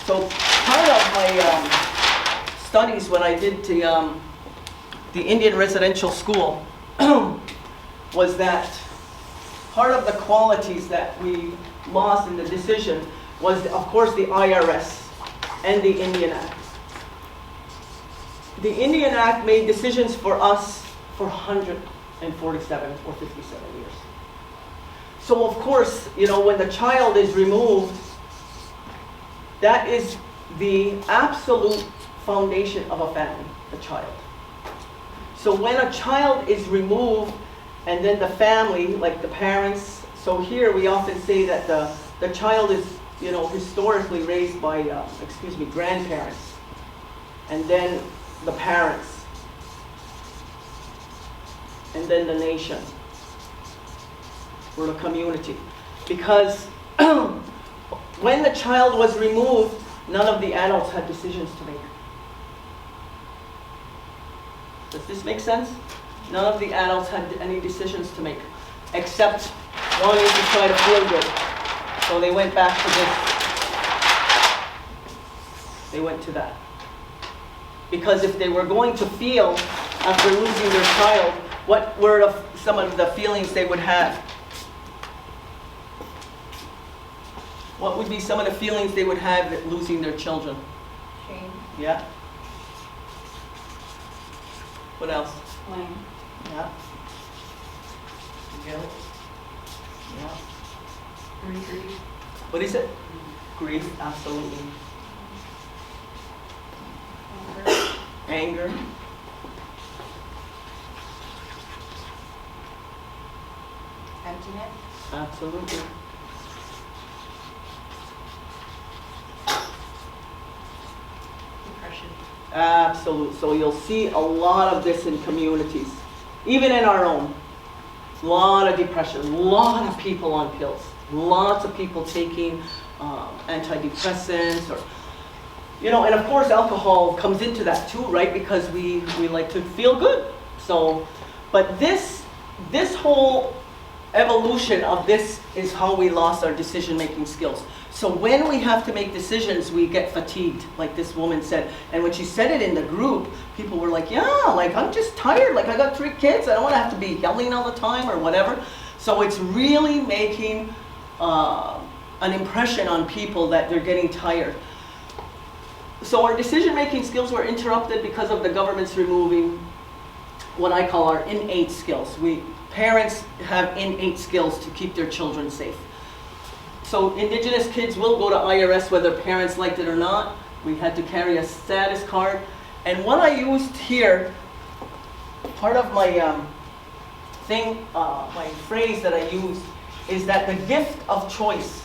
So part of my studies when I did the Indian residential school was that part of the qualities that we lost in the decision was, of course, the IRS and the Indian Act. The Indian Act made decisions for us for 147 or 57 years. So of course, you know, when the child is removed, that is the absolute foundation of a family, the child. So when a child is removed, and then the family, like the parents, so here we often say that the child is, you know, historically raised by, grandparents, and then the parents, and then the nation, or the community. Because when the child was removed, none of the adults had decisions to make. Does this make sense? None of the adults had any decisions to make, except wanting to try to feel good. So they went back to this. They went to that. Because if they were going to feel after losing their child, what were some of the feelings they would have? What would be some of the feelings they would have at losing their children? Shame. Yeah. What else? Blame. Yeah. Guilt. Yeah. Grief. What is it? Grief, absolutely. Anger. Emptiness. Absolutely. Depression. Absolutely. So you'll see a lot of this in communities. even in our own. A lot of depression, a lot of people on pills, lots of people taking antidepressants, or, you know, and of course alcohol comes into that too, right? Because we like to feel good. So, but this whole evolution of this is how we lost our decision-making skills. So when we have to make decisions, we get fatigued, like this woman said. And when she said it in the group, people were like, yeah, like I'm just tired. Like I got 3 kids. I don't want to have to be yelling all the time or whatever. So it's really making an impression on people that they're getting tired. So our decision-making skills were interrupted because of the government's removing what I call our innate skills. Parents have innate skills to keep their children safe. So Indigenous kids will go to IRS whether parents liked it or not. We had to carry a status card. And what I used here, part of my my phrase that I used is that the gift of choice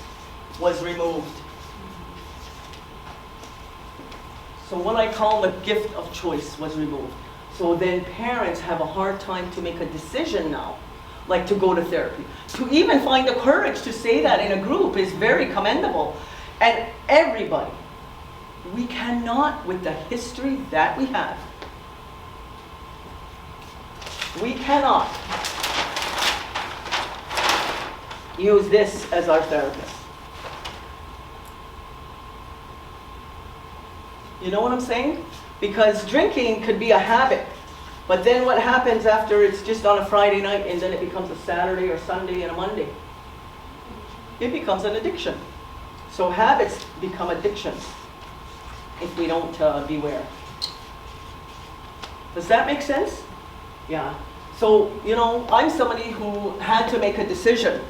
was removed. So what I call the gift of choice was removed. So then parents have a hard time to make a decision now, like to go to therapy. To even find the courage to say that in a group is very commendable. And everybody, we cannot, with the history that we have, we cannot use this as our therapist. You know what I'm saying? Because drinking could be a habit, but then what happens after it's just on a Friday night and then it becomes a Saturday or Sunday and a Monday? It becomes an addiction. So habits become addictions if we don't beware. Does that make sense? Yeah. So, you know, I'm somebody who had to make a decision.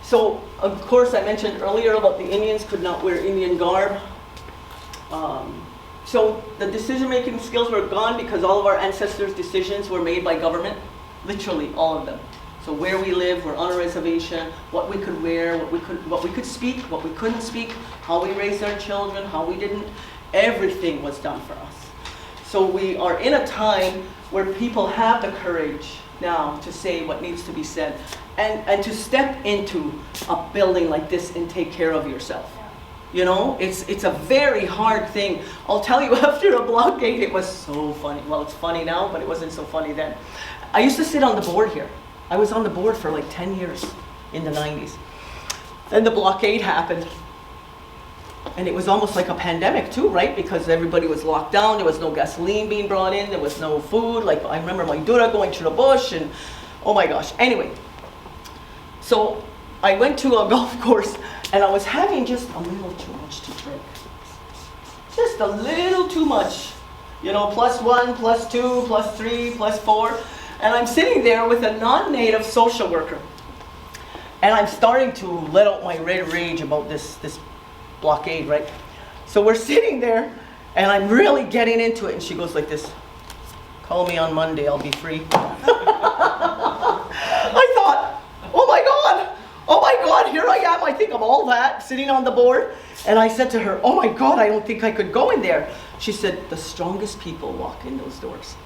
So, of course, I mentioned earlier about the Indians could not wear Indian garb. So the decision-making skills were gone because all of our ancestors' decisions were made by government, literally all of them. So where we live, we're on a reservation, what we could wear, what we could speak, what we couldn't speak, how we raised our children, how we didn't, everything was done for us. So we are in a time where people have the courage now to say what needs to be said and to step into a building like this and take care of yourself. You know, it's a very hard thing. I'll tell you, after a blockade, it was so funny. Well, it's funny now, but it wasn't so funny then. I used to sit on the board here. I was on the board for like 10 years in the 90s. Then the blockade happened. And it was almost like a pandemic too, right? Because everybody was locked down. There was no gasoline being brought in. There was no food. Like, I remember my dura going to the bush and, oh my gosh. Anyway, so I went to a golf course and I was having just a little too much to drink. Just a little too much. You know, +1, +2, +3, +4. And I'm sitting there with a non-native social worker. And I'm starting to let out my rage about this blockade, right? So we're sitting there and I'm really getting into it. And she goes like this, "Call me on Monday, I'll be free." I thought, oh my God, here I am. I think I'm all that, sitting on the board. And I said to her, oh my God, I don't think I could go in there. She said, the strongest people walk in those doors.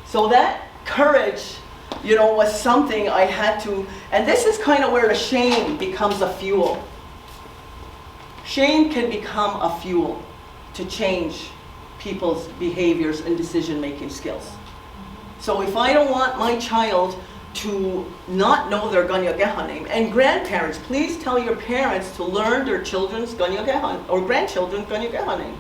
So that courage, you know, was something I had to, and this is kind of where the shame becomes a fuel. Shame can become a fuel to change people's behaviors and decision-making skills. So if I don't want my child to not know their Ganyageha name, and grandparents, please tell your parents to learn their children's Ganyageha or grandchildren's Ganyageha name.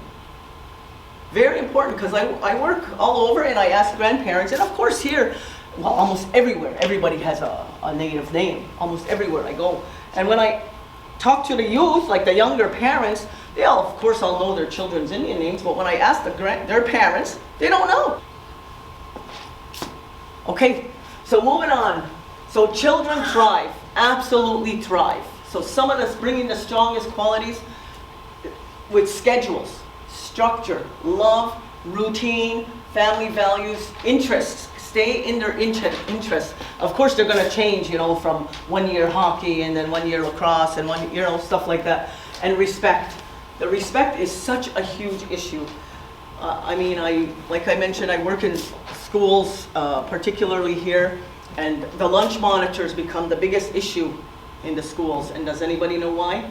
Very important, because I work all over and I ask grandparents, and of course here, well, almost everywhere, everybody has a native name, almost everywhere I go. And when I talk to the youth, like the younger parents, they all, of course, all know their children's Indian names, but when I ask their parents, they don't know. Okay, so moving on. So children thrive, absolutely thrive. So some of us bringing the strongest qualities with schedules, structure, love, routine, family values, interests. Stay in their interests. Of course, they're going to change, you know, from 1 year hockey and then 1 year lacrosse and one, you know, stuff like that. And respect. The respect is such a huge issue. I mean, like I mentioned, I work in schools, particularly here, and the lunch monitors become the biggest issue in the schools. And does anybody know why?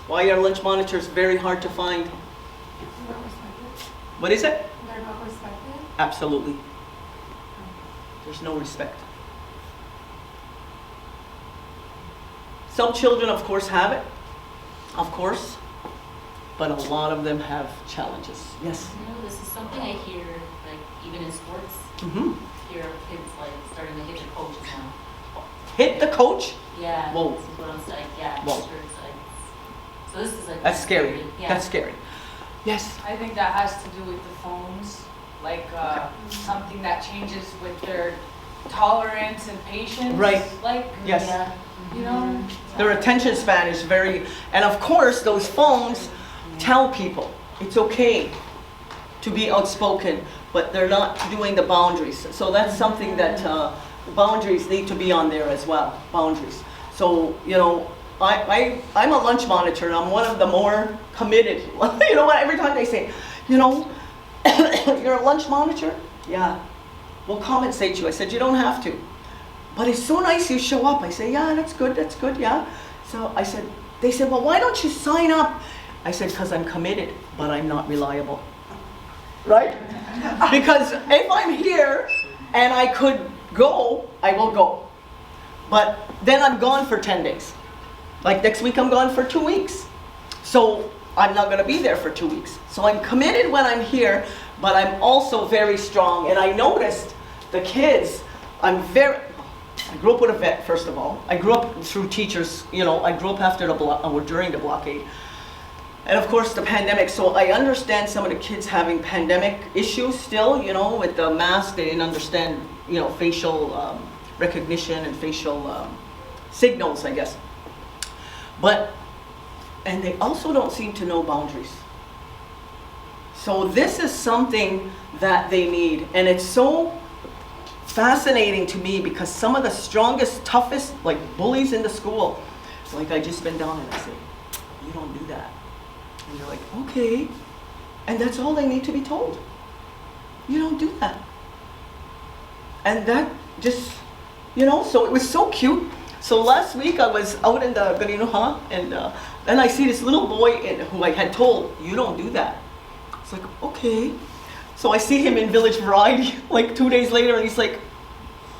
Why are lunch monitors very hard to find? They're not respected. What is it? They're not respected. Absolutely. There's no respect. Some children, of course, have it, of course, but a lot of them have challenges. Yes? You know, this is something I hear, like, even in sports, Mm-hmm. hear of kids, like, starting to hit their coaches now. Hit the coach? Yeah. Whoa. This is what I'm saying, yeah. Whoa. Sure, it's like, so this is like. That's scary. Yeah. That's scary. Yes? I think that has to do with the phones, like something that changes with their tolerance and patience. Right. Like, Yes. Yeah. you know. Their attention span is very, and of course, those phones tell people it's okay to be outspoken, but they're not doing the boundaries. So that's something that boundaries need to be on there as well, boundaries. So, you know, I'm a lunch monitor, and I'm one of the more committed. You know what, every time they say, you know, you're a lunch monitor? Yeah. We'll compensate you. I said, you don't have to. But it's so nice you show up. I say, yeah, that's good, yeah. So I said, they said, well, why don't you sign up? I said, because I'm committed, but I'm not reliable. Right? Because if I'm here and I could go, I will go. But then I'm gone for 10 days. Like next week I'm gone for 2 weeks. So I'm not gonna be there for 2 weeks. So I'm committed when I'm here, but I'm also very strong. And I noticed the kids, I grew up with a vet, first of all. I grew up through teachers, you know, I grew up after the or during the blockade. And of course the pandemic, so I understand some of the kids having pandemic issues still, you know, with the mask. They didn't understand, you know, facial recognition and facial signals, I guess. And they also don't seem to know boundaries. So this is something that they need, and it's so fascinating to me because some of the strongest, toughest, like bullies in the school, like I just been down and I say, you don't do that. And they're like, okay. And that's all they need to be told. You don't do that. And that just, you know, so it was so cute. So last week I was out in the Garinuha, and then I see this little boy who I had told, you don't do that. It's like, okay. So I see him in Village Variety like 2 days later, and he's like,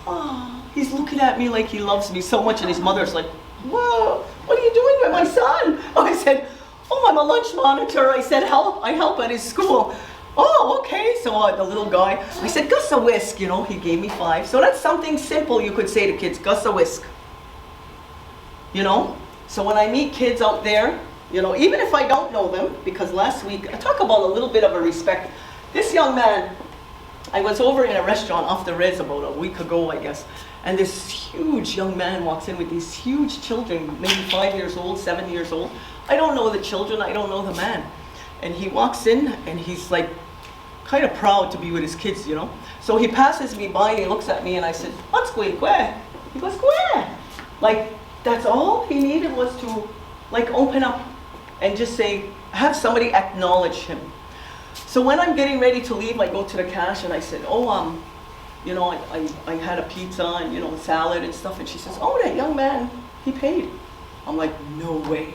oh, he's looking at me like he loves me so much, and his mother's like, whoa, what are you doing with my son? Oh, I said, oh, I'm a lunch monitor. I said, I help at his school. Oh, okay. So the little guy, I said, Gus a whisk, you know, he gave me 5. So that's something simple you could say to kids, Gus a whisk. You know? So when I meet kids out there, you know, even if I don't know them, because last week, I talk about a little bit of a respect. This young man, I was over in a restaurant off the res about a week ago, I guess, and this huge young man walks in with these huge children, maybe 5 years old, 7 years old. I don't know the children, I don't know the man. And he walks in and he's like kind of proud to be with his kids, you know. So he passes me by and he looks at me and I said, what's going on? He goes, where? Like, that's all he needed was to like open up and just say, have somebody acknowledge him. So when I'm getting ready to leave, I go to the cash and I said, oh, you know, I had a pizza and, you know, salad and stuff. And she says, oh, that young man, he paid. I'm like, no way.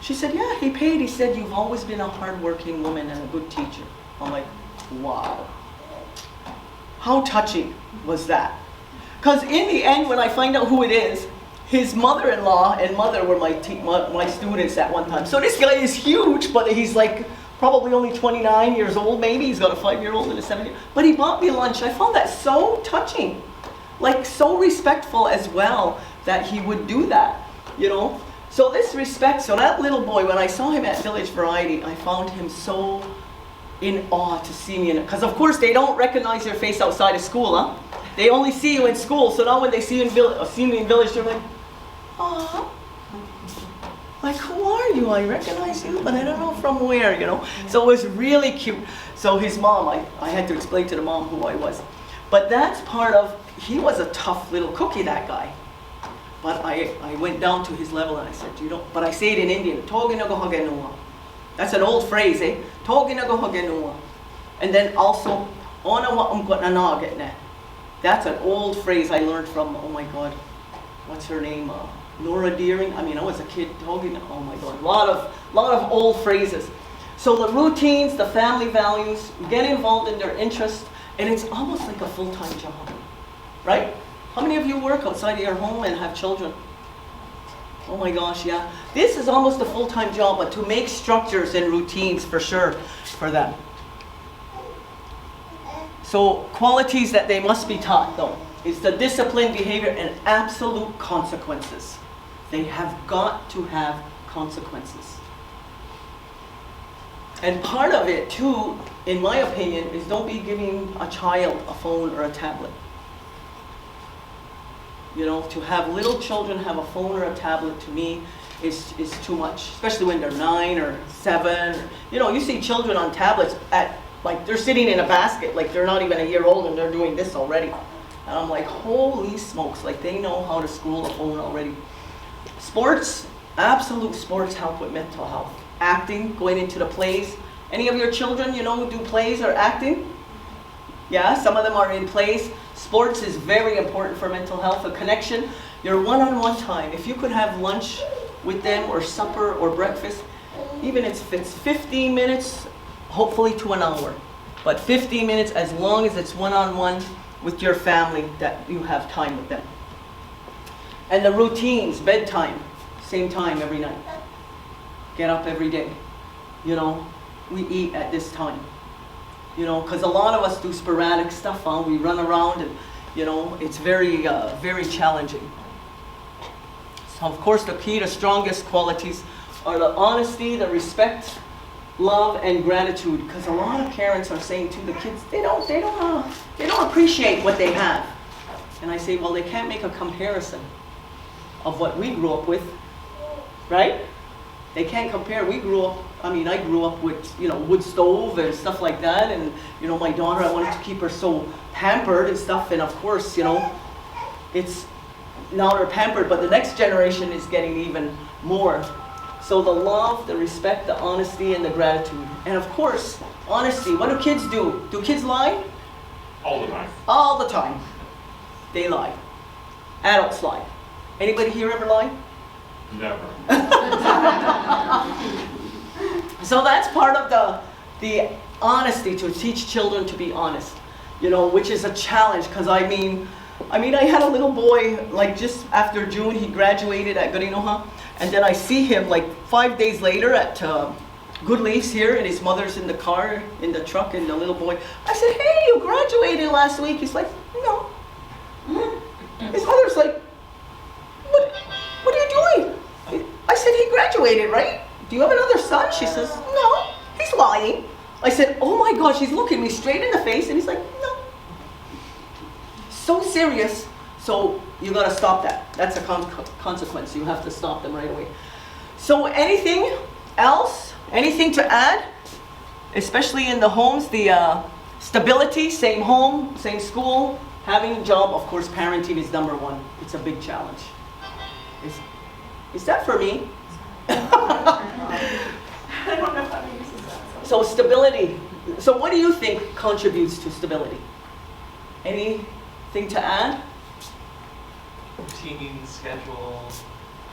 She said, yeah, he paid. He said, you've always been a hardworking woman and a good teacher. I'm like, wow. How touching was that? Because in the end, when I find out who it is, his mother-in-law and mother were my students at one time. So this guy is huge, but he's like probably only 29 years old, maybe. He's got a 5-year-old and a 7-year-old. But he bought me lunch. I found that so touching, like so respectful as well that he would do that, you know. So this respect, so that little boy, when I saw him at Village Variety, I found him so in awe to see me. Because of course they don't recognize your face outside of school, huh? They only see you in school. So now when they see me in Village, they're like, aw. Like, who are you? I recognize you, but I don't know from where, you know. So it was really cute. So his mom, I had to explain to the mom who I was. But that's part of, he was a tough little cookie, that guy. But I went down to his level and I said, you don't, but I say it in Indian, Togi nago hagenua. That's an old phrase, eh? Togi nago hagenua. And then also, ona wa'umkotnanaget na. That's an old phrase I learned from, oh my God, what's her name? Nora Deering. I mean, I was a kid talking, oh my God, a lot of old phrases. So the routines, the family values, get involved in their interests, and it's almost like a full-time job, right? How many of you work outside of your home and have children? Oh my gosh, yeah. This is almost a full-time job, but to make structures and routines for sure for them. So qualities that they must be taught, though, is the discipline, behavior, and absolute consequences. They have got to have consequences. And part of it, too, in my opinion, is don't be giving a child a phone or a tablet. You know, to have little children have a phone or a tablet, to me, is too much, especially when they're 9 or 7. You know, you see children on tablets at, like, they're sitting in a basket, like they're not even a year old and they're doing this already. And I'm like, holy smokes, like they know how to school a phone already. Sports, absolute sports help with mental health. Acting, going into the plays. Any of your children, you know, do plays or acting? Yeah, some of them are in plays. Sports is very important for mental health, a connection. Your one-on-one time. If you could have lunch with them or supper or breakfast, even if it's 15 minutes, hopefully to an hour. But 15 minutes, as long as it's one-on-one with your family, that you have time with them. And the routines, bedtime, same time every night. Get up every day. You know, we eat at this time. You know, because a lot of us do sporadic stuff, huh? We run around and, you know, it's very, very challenging. So of course the key to strongest qualities are the honesty, the respect, love, and gratitude. Because a lot of parents are saying to the kids, they don't appreciate what they have. And I say, well, they can't make a comparison of what we grew up with, right? They can't compare. I grew up with, you know, wood stove and stuff like that. And, you know, my daughter, I wanted to keep her so pampered and stuff. And of course, you know, it's, now they're pampered, but the next generation is getting even more. So the love, the respect, the honesty, and the gratitude. And of course, honesty. What do kids do? Do kids lie? All the time. All the time. They lie. Adults lie. Anybody here ever lie? Never. So that's part of the honesty, to teach children to be honest, you know, which is a challenge. Because I mean, I had a little boy, like just after June, he graduated at Garinoha, and then I see him like 5 days later at Good Leaves here, and his mother's in the car, in the truck, and the little boy. I said, hey, you graduated last week. He's like, no. His mother's like, what are you doing? I said, he graduated, right? Do you have another son? She says, no, he's lying. I said, oh my gosh, he's looking me straight in the face, and he's like, no. So serious. So you gotta stop that. That's a consequence. You have to stop them right away. So anything else? Anything to add? Especially in the homes, the stability, same home, same school, having a job. Of course, parenting is number one. It's a big challenge. Is that for me? I don't know how to use that. So stability. So what do you think contributes to stability? Anything to add? Routine, schedule,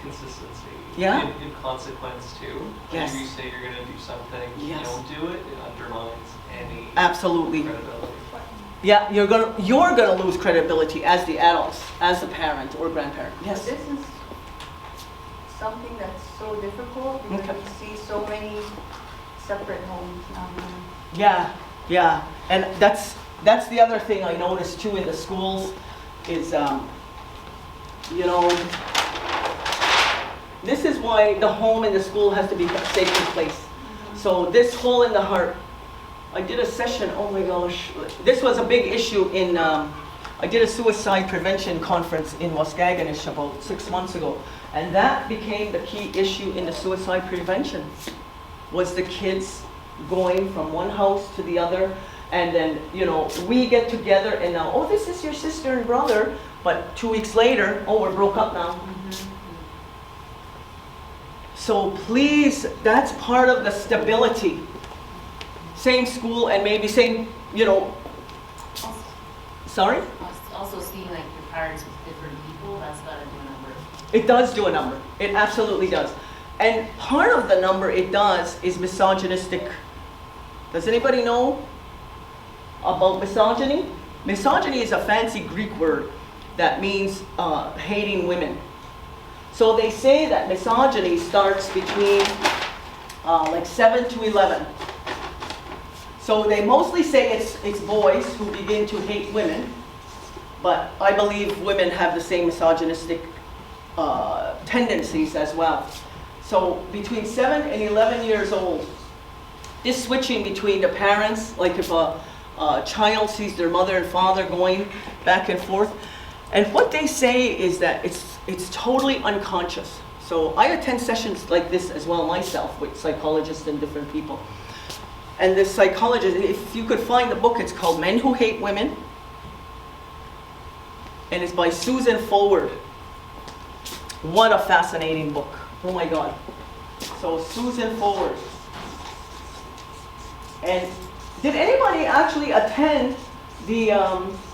consistency. Yeah. In consequence too. Yes. If you say you're going to do something, Yes. you don't do it, it undermines any Absolutely. credibility. Yeah, you're gonna lose credibility as the adults, as the parent or grandparent. Yes. This is something that's so difficult because Okay. we see so many separate homes now. Yeah, and that's the other thing I noticed too in the schools is, you know, this is why the home and the school has to be a sacred place. So this hole in the heart, I did a session, oh my gosh, this was a big issue in, I did a suicide prevention conference in Waskaganish about 6 months ago. And that became the key issue in the suicide prevention, was the kids going from one house to the other. And then, you know, we get together and now, oh, this is your sister and brother. But 2 weeks later, oh, we're broke up now. So please, that's part of the stability. same school and maybe same, you know, sorry? Also seeing like your parents with different people, that's gotta do a number. It does do a number. It absolutely does. And part of the number it does is misogynistic. Does anybody know about misogyny? Misogyny is a fancy Greek word that means hating women. So they say that misogyny starts between like 7 to 11. So they mostly say it's boys who begin to hate women, but I believe women have the same misogynistic tendencies as well. So between 7 and 11 years old, this switching between the parents, like if a child sees their mother and father going back and forth, and what they say is that it's totally unconscious. So I attend sessions like this as well myself with psychologists and different people. And this psychologist, if you could find the book, it's called Men Who Hate Women. And it's by Susan Forward. What a fascinating book. Oh my God. So Susan Forward. And did anybody actually attend the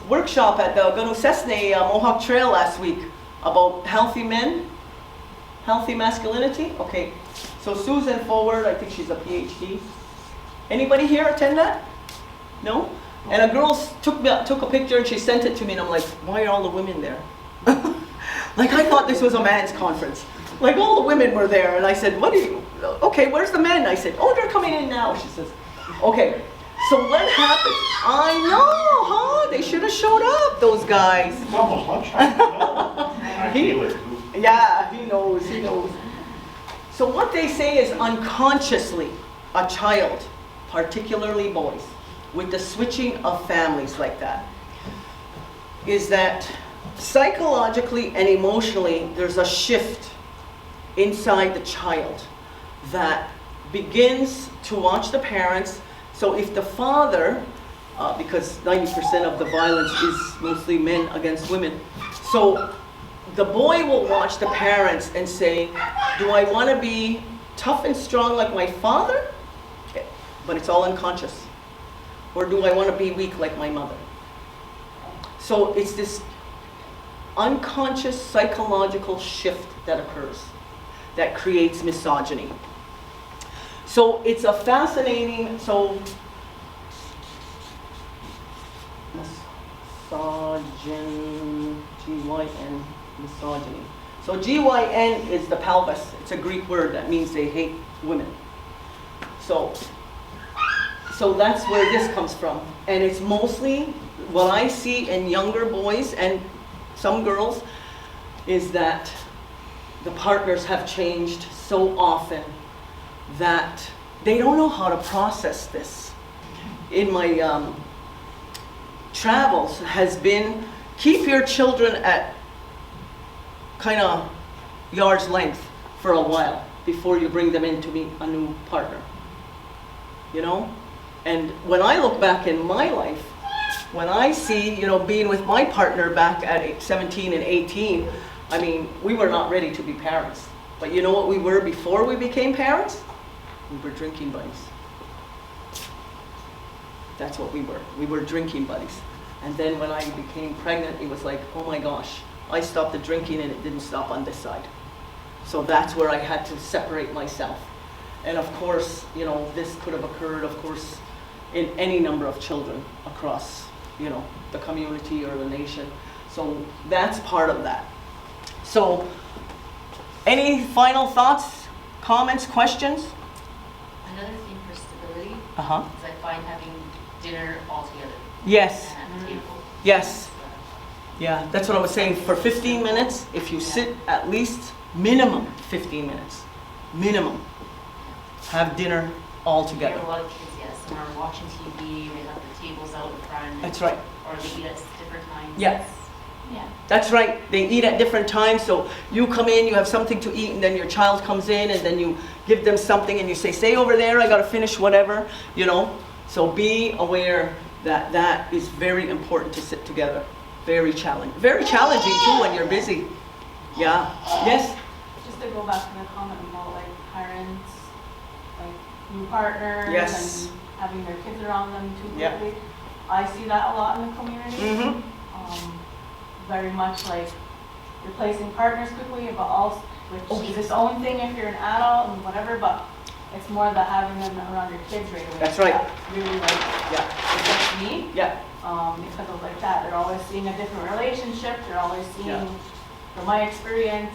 workshop at the Ganusesne Mohawk Trail last week about healthy men? Healthy masculinity? Okay. So Susan Forward, I think she's a PhD. Anybody here attend that? No? And a girl took a picture and she sent it to me and I'm like, why are all the women there? Like I thought this was a man's conference. Like all the women were there and I said, okay, where's the men? I said, oh, they're coming in now. She says, okay. So what happened? I know, huh? They should have showed up, those guys. It's almost lunchtime. I feel it. Yeah, he knows. So what they say is unconsciously, a child, particularly boys, with the switching of families like that, is that psychologically and emotionally there's a shift inside the child that begins to watch the parents. So if the father, because 90% of the violence is mostly men against women, so the boy will watch the parents and say, do I want to be tough and strong like my father? But it's all unconscious. Or do I want to be weak like my mother? So it's this unconscious psychological shift that occurs that creates misogyny. So it's a fascinating, misogyny, G-Y-N, misogyny. So G-Y-N is the pelvis. It's a Greek word that means they hate women. So that's where this comes from. And it's mostly what I see in younger boys and some girls is that the partners have changed so often that they don't know how to process this. In my travels has been keep your children at kind of yard's length for a while before you bring them in to meet a new partner. You know? And when I look back in my life, when I see, being with my partner back at 17 and 18, I mean, we were not ready to be parents. But you know what we were before we became parents? We were drinking buddies. That's what we were. We were drinking buddies. And then when I became pregnant, it was like, oh my gosh, I stopped the drinking and it didn't stop on this side. So that's where I had to separate myself. And of course, this could have occurred, of course, in any number of children across, the community or the nation. So that's part of that. So any final thoughts, comments, questions? Another thing for stability Uh-huh. is I find having dinner all together Yes. and at the table. Yes. Yeah, that's what I was saying. For 15 minutes, if you sit at least minimum 15 minutes, minimum, have dinner all We together. have a lot of kids, yes, some are watching TV, they have the tables out in front. That's right. Or they eat at different times. Yeah. Yeah. That's right. They eat at different times. So you come in, you have something to eat, and then your child comes in, and then you give them something, and you say, stay over there, I got to finish whatever, So be aware that that is very important to sit together. Very challenging. Very challenging, too, when you're busy. Yeah. Yes? Just to go back to the comment about like parents, like new partners Yes. and having their kids around them too Yeah. quickly. I see that a lot in the community. Mm-hmm. Very much like replacing partners quickly, but also, which is its own thing if you're an adult and whatever, but it's more the having them around your kids right away. That's right. That really like Yeah. affects me. Yeah. Because of like that. They're always seeing a different relationship. They're always seeing, Yeah. from my experience,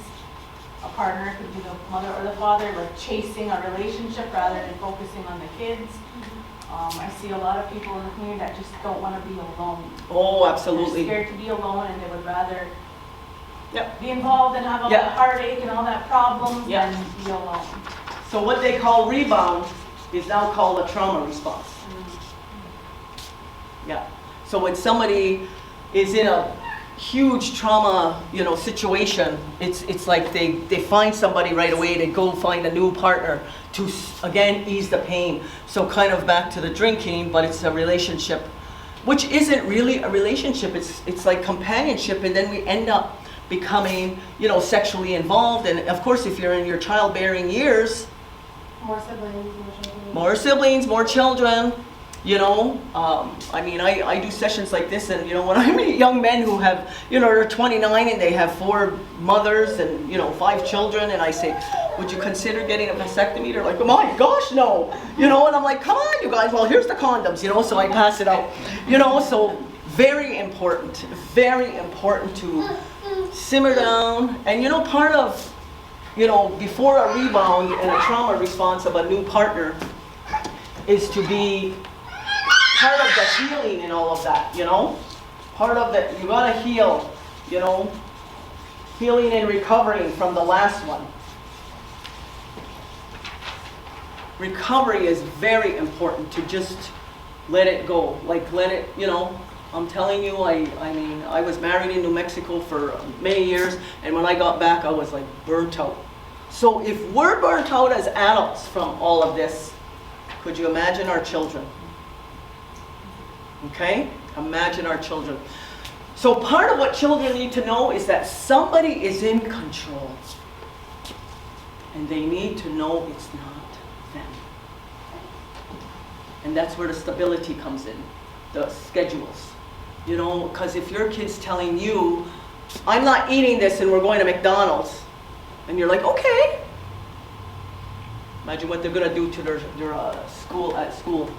a partner could be the mother or the father, like chasing a relationship rather than focusing on the kids. I see a lot of people in the community that just don't want to be alone. Oh, absolutely. They're scared to be alone and they would rather Yep. be involved and have all Yeah. that heartache and all that problems Yeah. than be alone. So what they call rebound is now called a trauma response. Yeah. So when somebody is in a huge trauma, situation, it's like they find somebody right away, they go find a new partner to, again, ease the pain. So kind of back to the drinking, but it's a relationship, which isn't really a relationship. It's like companionship, and then we end up becoming, sexually involved. And of course, if you're in your childbearing years, More siblings, more children. more siblings, more children, I do sessions like this, and, when I meet young men who have, they're 29 and they have 4 mothers and, 5 children, and I say, would you consider getting a vasectomy? They're like, oh my gosh, no. And I'm like, come on, you guys, well, here's the condoms, so I pass it out. So very important to simmer down. And, part of, before a rebound and a trauma response of a new partner is to be part of the healing and all of that, Part of that, you gotta heal, healing and recovering from the last one. Recovery is very important, to just let it go. Like, let it, I'm telling you, I was married in New Mexico for many years, and when I got back, I was like burnt out. So if we're burnt out as adults from all of this, could you imagine our children? Okay? Imagine our children. So part of what children need to know is that somebody is in control. And they need to know it's not them. And that's where the stability comes in, the schedules. Because if your kid's telling you, I'm not eating this and we're going to McDonald's, and you're like, okay. Imagine what they're going to do to their school at school.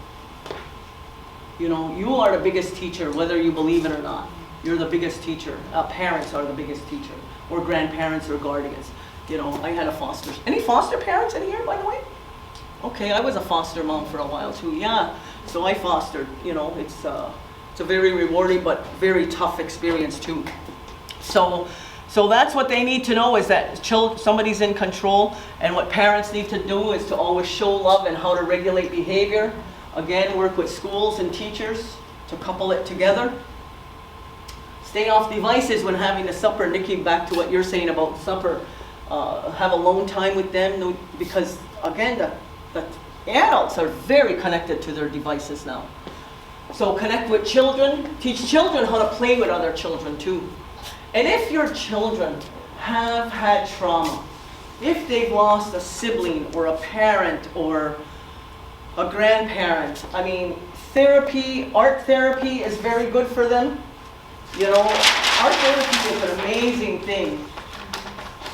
You are the biggest teacher, whether you believe it or not. You're the biggest teacher. Parents are the biggest teacher, or grandparents or guardians. I had a foster. Any foster parents in here, by the way? Okay, I was a foster mom for a while too. Yeah, so I fostered. It's a very rewarding but very tough experience too. So that's what they need to know, is that somebody's in control, and what parents need to do is to always show love and how to regulate behavior. Again, work with schools and teachers to couple it together. Stay off devices when having a supper. Nikki, back to what you're saying about supper. Have alone time with them, because again, the adults are very connected to their devices now. So connect with children. Teach children how to play with other children too. And if your children have had trauma, if they've lost a sibling or a parent or a grandparent, therapy, art therapy is very good for them. Art therapy is an amazing thing.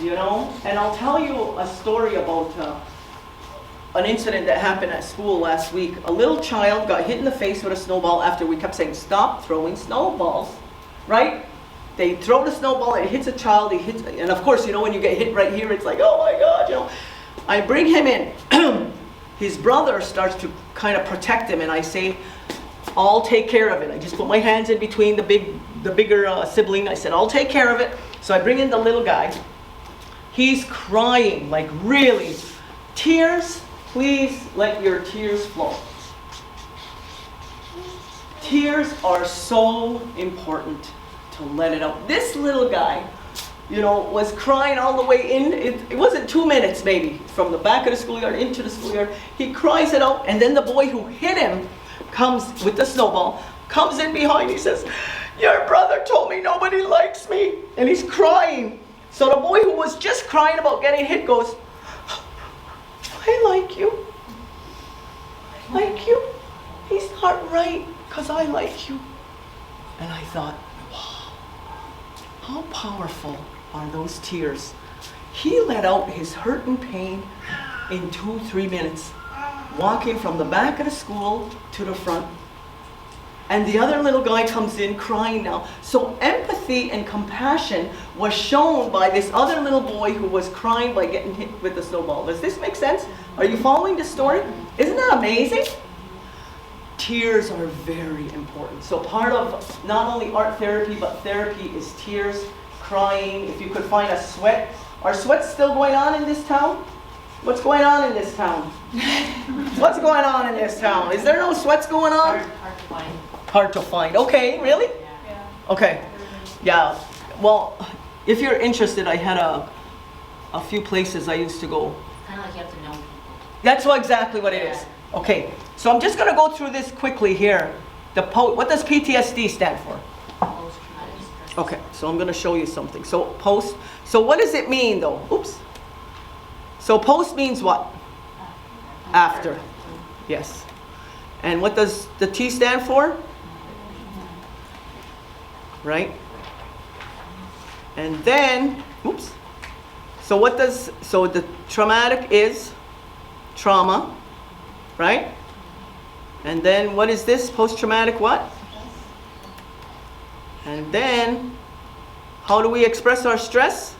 And I'll tell you a story about an incident that happened at school last week. A little child got hit in the face with a snowball after we kept saying, stop throwing snowballs, right? They throw the snowball, it hits a child, and of course, when you get hit right here, it's like, oh my God, I bring him in. His brother starts to kind of protect him, and I say, I'll take care of it. I just put my hands in between the bigger sibling. I said, I'll take care of it. So I bring in the little guy. He's crying, like really. Tears, please let your tears flow. Tears are so important to let it out. This little guy, was crying all the way in. It wasn't 2 minutes maybe from the back of the schoolyard into the schoolyard. He cries it out, and then the boy who hit him comes with the snowball, comes in behind. He says, your brother told me nobody likes me. And he's crying. So the boy who was just crying about getting hit goes, I like you. I like you. He's not right because I like you. And I thought, wow, how powerful are those tears? He let out his hurt and pain in 2-3 minutes, walking from the back of the school to the front. And the other little guy comes in crying now. So empathy and compassion was shown by this other little boy who was crying by getting hit with the snowball. Does this make sense? Are you following the story? Isn't that amazing? Tears are very important. So part of not only art therapy, but therapy is tears, crying. If you could find a sweat. Are sweats still going on in this town? What's going on in this town? What's going on in this town? Is there no sweats going on? Hard to find. Hard to find. Okay, really? Yeah. Okay. Yeah. Well, if you're interested, I had a few places I used to go. Kind of like you have to know people. That's exactly what it is. Okay. So I'm just going to go through this quickly here. What does PTSD stand for? Post-traumatic stress. Okay. So I'm going to show you something. So post. So what does it mean though? Oops. So post means what? After. Yes. And what does the T stand for? Right? And then, oops. So the traumatic is trauma, right? And then what is this? Post-traumatic what? And then, how do we express our stress?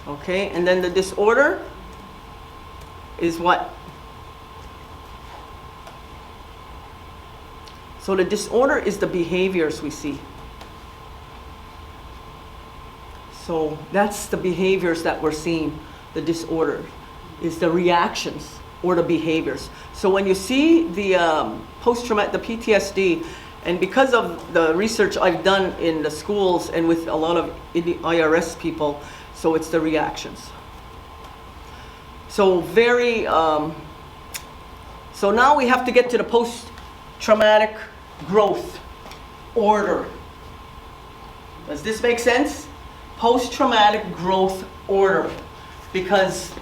Okay, and then the disorder is what? So the disorder is the behaviors we see. So that's the behaviors that we're seeing. The disorder is the reactions or the behaviors. So when you see the post-traumatic, the PTSD, and because of the research I've done in the schools and with a lot of IRS people, so it's the reactions. So so now we have to get to the post-traumatic growth order. Does this make sense? Post-traumatic growth order. Because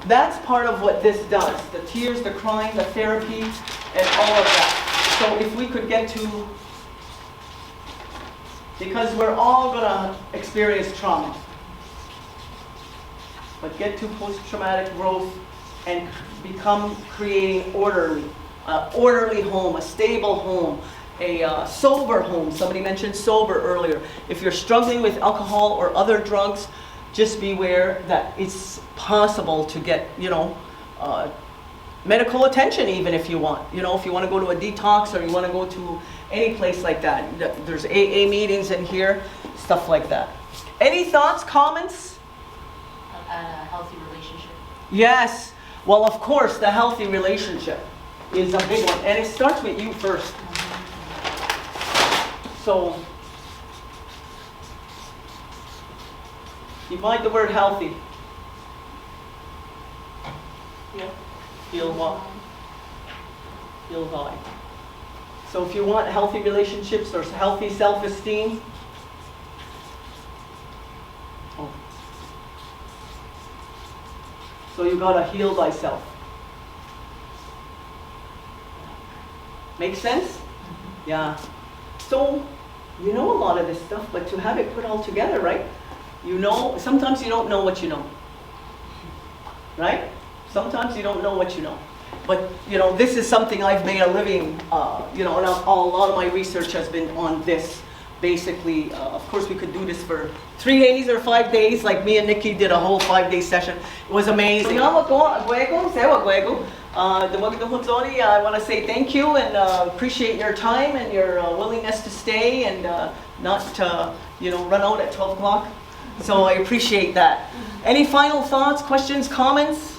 that's part of what this does. The tears, the crying, the therapy, and all of that. So if we could get to, because we're all gonna experience trauma. But get to post-traumatic growth and become creating orderly home, a stable home, a sober home. Somebody mentioned sober earlier. If you're struggling with alcohol or other drugs, just beware that it's possible to get, medical attention even if you want. If you want to go to a detox or you want to go to any place like that. There's AA meetings in here, stuff like that. Any thoughts, comments? A healthy relationship. Yes. Well, of course, the healthy relationship is a big one. And it starts with you first. So, divide the word healthy. Yeah. Feel what? Feel high. So if you want healthy relationships or healthy self-esteem, so you gotta heal thyself. Make sense? Yeah. So, you know a lot of this stuff, but to have it put all together, right? Sometimes you don't know what you know. Right? Sometimes you don't know what you know. But, this is something I've made a living, and a lot of my research has been on this. Basically, of course, we could do this for 3 days or 5 days, like me and Nikki did a whole 5-day session. It was amazing. I want to say thank you and appreciate your time and your willingness to stay and not, run out at 12 o'clock. So I appreciate that. Any final thoughts, questions, comments?